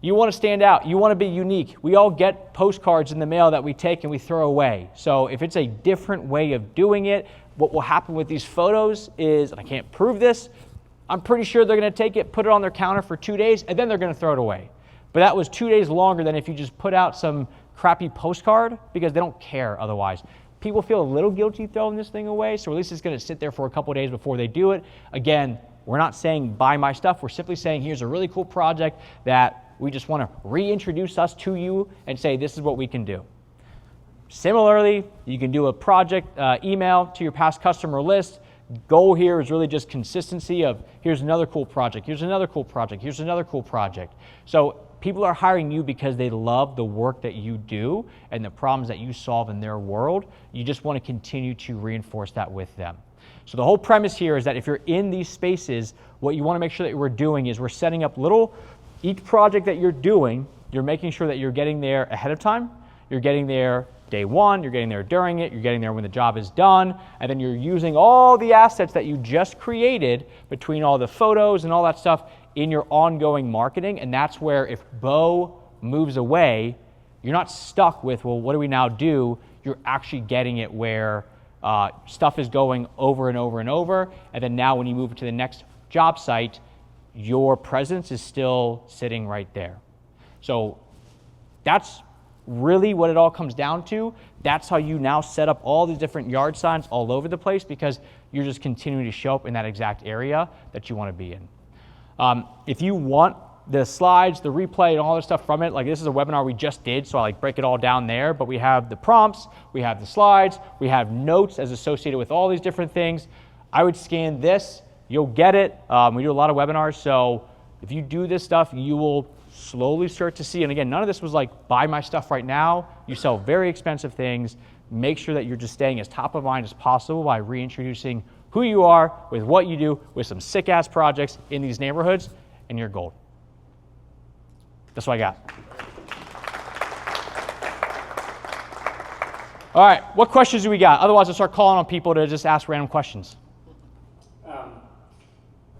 You want to stand out. You want to be unique. We all get postcards in the mail that we take and we throw away. So if it's a different way of doing it, what will happen with these photos is, and I can't prove this, I'm pretty sure they're going to take it, put it on their counter for 2 days, and then they're going to throw it away. But that was 2 days longer than if you just put out some crappy postcard, because they don't care otherwise. People feel a little guilty throwing this thing away, so at least it's going to sit there for a couple of days before they do it. Again, we're not saying buy my stuff. We're simply saying here's a really cool project that we just want to reintroduce us to you and say this is what we can do. Similarly, you can do a project email to your past customer list. Goal here is really just consistency of here's another cool project, here's another cool project, here's another cool project. So people are hiring you because they love the work that you do and the problems that you solve in their world. You just want to continue to reinforce that with them. So the whole premise here is that if you're in these spaces, what you want to make sure that we're doing is we're setting up each project that you're doing, you're making sure that you're getting there ahead of time, you're getting there day one, you're getting there during it, you're getting there when the job is done, and then you're using all the assets that you just created between all the photos and all that stuff in your ongoing marketing. And that's where if Bo moves away, you're not stuck with, well, what do we now do? You're actually getting it where stuff is going over and over and over. And then now when you move to the next job site, your presence is still sitting right there. So that's really what it all comes down to. That's how you now set up all these different yard signs all over the place, because you're just continuing to show up in that exact area that you want to be in. If you want the slides, the replay, and all this stuff from it, like this is a webinar we just did, so I break it all down there, but we have the prompts, we have the slides, we have notes as associated with all these different things. I would scan this, you'll get it. We do a lot of webinars, so if you do this stuff, you will slowly start to see, and again, none of this was like buy my stuff right now. You sell very expensive things. Make sure that you're just staying as top of mind as possible by reintroducing who you are with what you do with some sick ass projects in these neighborhoods, and you're gold. That's what I got. All right, what questions do we got? Otherwise, I'll start calling on people to just ask random questions.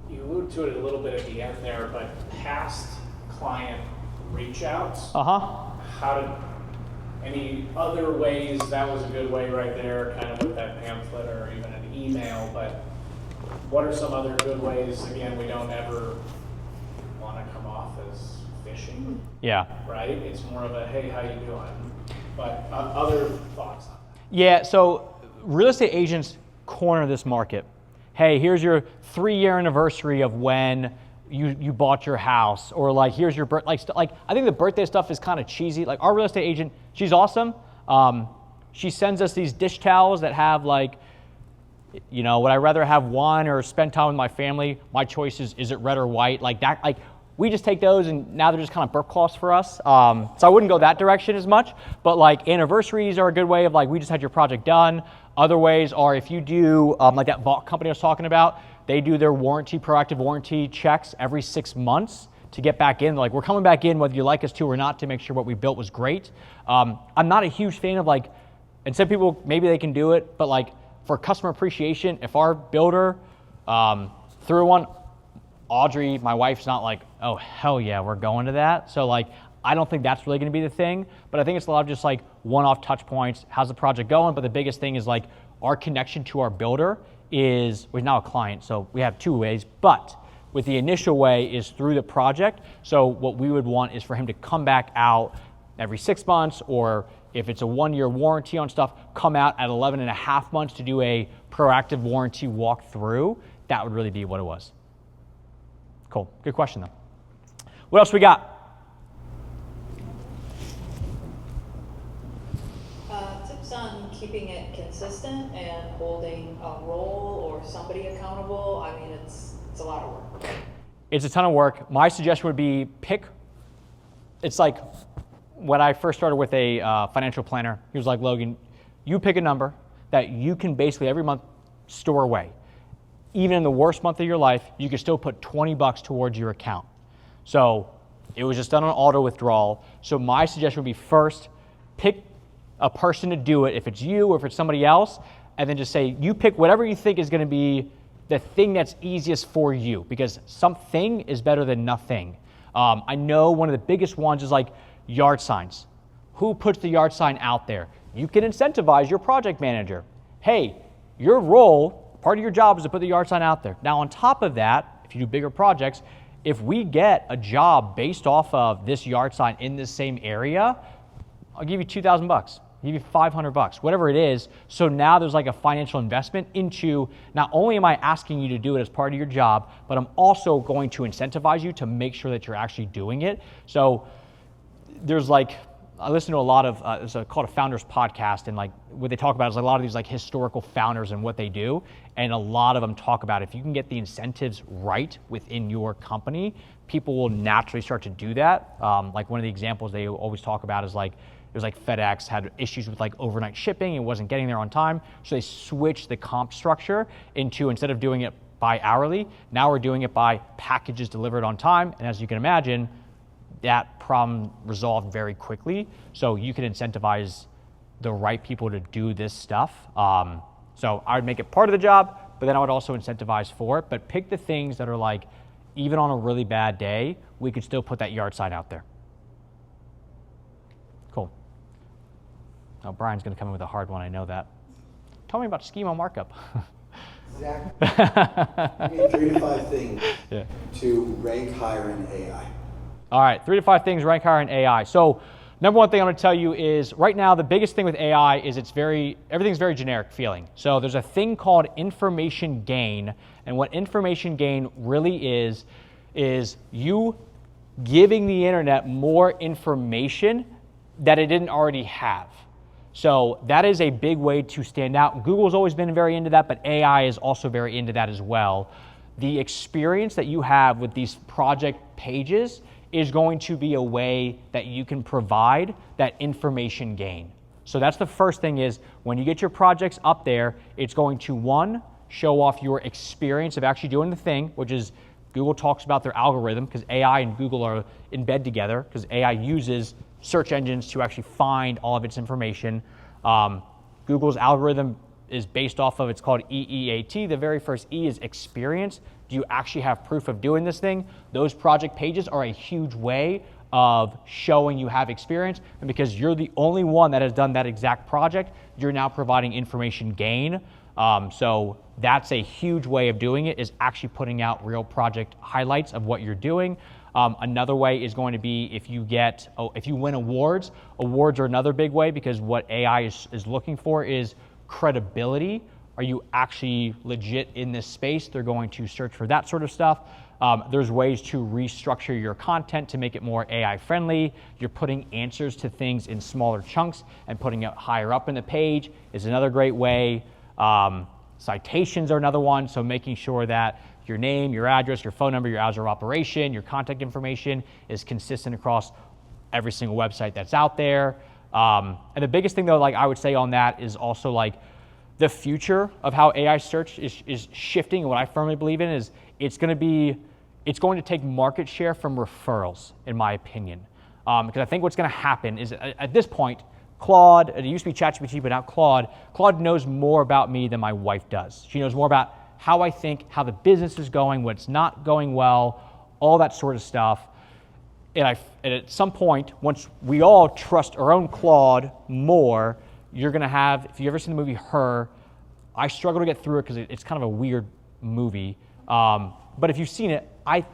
You alluded to it a little bit at the end there, but past client reach outs. How did any other ways? That was a good way right there, kind of with that pamphlet or even an email, but what are some other good ways? Again, we don't ever want to come off as fishing. Yeah. Right? It's more of a, hey, how you doing? But other thoughts on that? Yeah, so real estate agents corner this market. Hey, here's your 3-year anniversary of when you bought your house, or like here's your birth, like I think the birthday stuff is kind of cheesy. Like our real estate agent, she's awesome. She sends us these dish towels that have like, you know, would I rather have one or spend time with my family? My choice is it red or white? Like that, like we just take those and now they're just kind of burp cloths for us. So I wouldn't go that direction as much, but like anniversaries are a good way of like, we just had your project done. Other ways are if you do, like that vault company I was talking about, they do their warranty, proactive warranty checks every 6 months to get back in. Like, we're coming back in whether you like us to or not to make sure what we built was great. I'm not a huge fan of like, and some people, maybe they can do it, but like for customer appreciation, if our builder threw one, Audrey, my wife's not like, oh, hell yeah, we're going to that. So like, I don't think that's really gonna be the thing, but I think it's a lot of just like one-off touch points. How's the project going? But the biggest thing is like our connection to our builder is, we're now a client, so we have two ways, but with the initial way is through the project. So what we would want is for him to come back out every 6 months, or if it's a 1-year warranty on stuff, come out at 11 and a half months to do a proactive warranty walkthrough. That would really be what it was. Cool, good question though. What else we got? Tips on keeping it consistent and holding a role or somebody accountable. I mean, it's a lot of work. It's a ton of work. My suggestion would be it's like when I first started with a financial planner, he was like, Logan, you pick a number that you can basically every month store away. Even in the worst month of your life, you can still put $20 towards your account. So it was just done on auto withdrawal. So my suggestion would be first, pick a person to do it, if it's you or if it's somebody else, and then just say, you pick whatever you think is gonna be the thing that's easiest for you, because something is better than nothing. I know one of the biggest ones is like yard signs. Who puts the yard sign out there? You can incentivize your project manager. Hey, your role, part of your job is to put the yard sign out there. Now on top of that, if you do bigger projects, if we get a job based off of this yard sign in this same area, I'll give you $2,000. I'll give you $500, whatever it is. So now there's like a financial investment into, not only am I asking you to do it as part of your job, but I'm also going to incentivize you to make sure that you're actually doing it. So there's like, I listen to a lot of, it's called a Founders Podcast, and like what they talk about is a lot of these like historical founders and what they do. And a lot of them talk about if you can get the incentives right within your company, people will naturally start to do that. Like one of the examples they always talk about is like, it was like FedEx had issues with like overnight shipping and wasn't getting there on time. So they switched the comp structure into, instead of doing it by hourly, now we're doing it by packages delivered on time. And as you can imagine, that problem resolved very quickly. So you can incentivize the right people to do this stuff. So I would make it part of the job, but then I would also incentivize for it. But pick the things that are like, even on a really bad day, we could still put that yard sign out there. Cool. Now Brian's gonna come in with a hard one, I know that. Tell me about schema markup. Exactly. Give me 3 to 5 things to rank higher in AI. All right, 3 to 5 things rank higher in AI. So number one thing I'm gonna tell you is right now the biggest thing with AI is everything's very generic feeling. So there's a thing called information gain, and what information gain really is you giving the internet more information that it didn't already have. So that is a big way to stand out. Google's always been very into that, but AI is also very into that as well. The experience that you have with these project pages is going to be a way that you can provide that information gain. So that's the first thing is when you get your projects up there, it's going to, one, show off your experience of actually doing the thing, which is Google talks about their algorithm, because AI and Google are in bed together, because AI uses search engines to actually find all of its information. Google's algorithm is based off of, it's called EEAT. The very first E is experience. Do you actually have proof of doing this thing? Those project pages are a huge way of showing you have experience. And because you're the only one that has done that exact project, you're now providing information gain. So that's a huge way of doing it, is actually putting out real project highlights of what you're doing. Another way is going to be if you win awards. Awards are another big way, because what AI is looking for is credibility. Are you actually legit in this space? They're going to search for that sort of stuff. There's ways to restructure your content to make it more AI friendly. You're putting answers to things in smaller chunks and putting it higher up in the page is another great way. Citations are another one. So making sure that your name, your address, your phone number, your hours of operation, your contact information is consistent across every single website that's out there. And the biggest thing though, like I would say on that is also like the future of how AI search is shifting. And what I firmly believe in is it's going to be it's going to take market share from referrals, in my opinion. Because I think what's going to happen is at this point, Claude, it used to be ChatGPT, but now Claude knows more about me than my wife does. She knows more about how I think, how the business is going, what's not going well, all that sort of stuff. And at some point, once we all trust our own Claude more, you're going to have, if you've ever seen the movie Her, I struggle to get through it because it's kind of a weird movie. But if you've seen it,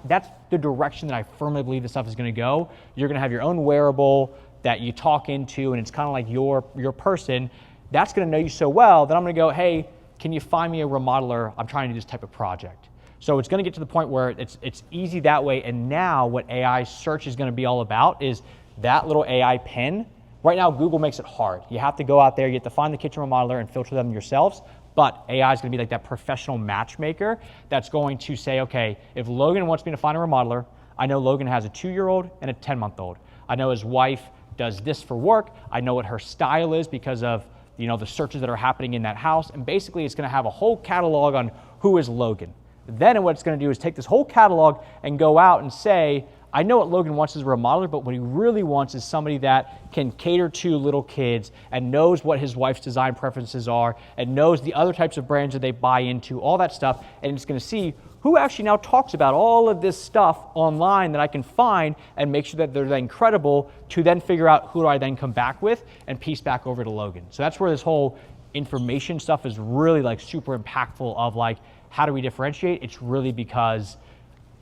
that's the direction that I firmly believe this stuff is going to go. You're going to have your own wearable that you talk into, and it's kind of like your person. That's going to know you so well that I'm going to go, hey, can you find me a remodeler? I'm trying to do this type of project. So it's going to get to the point where it's easy that way. And now what AI search is going to be all about is that little AI pin. Right now, Google makes it hard. You have to go out there, you have to find the kitchen remodeler and filter them yourselves. But AI is going to be like that professional matchmaker that's going to say, okay, if Logan wants me to find a remodeler, I know Logan has a 2-year-old and a 10-month-old. I know his wife does this for work. I know what her style is because of the searches that are happening in that house. And basically, it's going to have a whole catalog on who is Logan. Then what it's going to do is take this whole catalog and go out and say, I know what Logan wants as a remodeler, but what he really wants is somebody that can cater to little kids and knows what his wife's design preferences are and knows the other types of brands that they buy into, all that stuff. And it's going to see who actually now talks about all of this stuff online that I can find and make sure that they're then credible to then figure out who do I then come back with and piece back over to Logan. So that's where this whole information stuff is really like super impactful of like, how do we differentiate? It's really because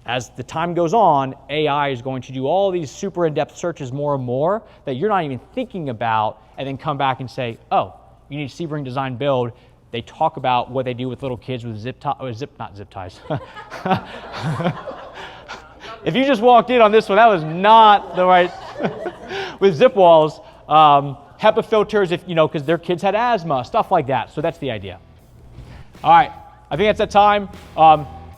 as the time goes on, AI is going to do all these super in-depth searches more and more that you're not even thinking about, and then come back and say, oh, you need Sebring Design Build. They talk about what they do with little kids with not zip ties. If you just walked in on this one, that was not the right, with zip walls, HEPA filters, because their kids had asthma, stuff like that. So that's the idea. All right, I think that's that time.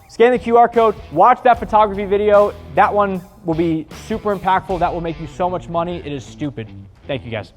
Scan the QR code, watch that photography video. That one will be super impactful. That will make you so much money. It is stupid. Thank you, guys.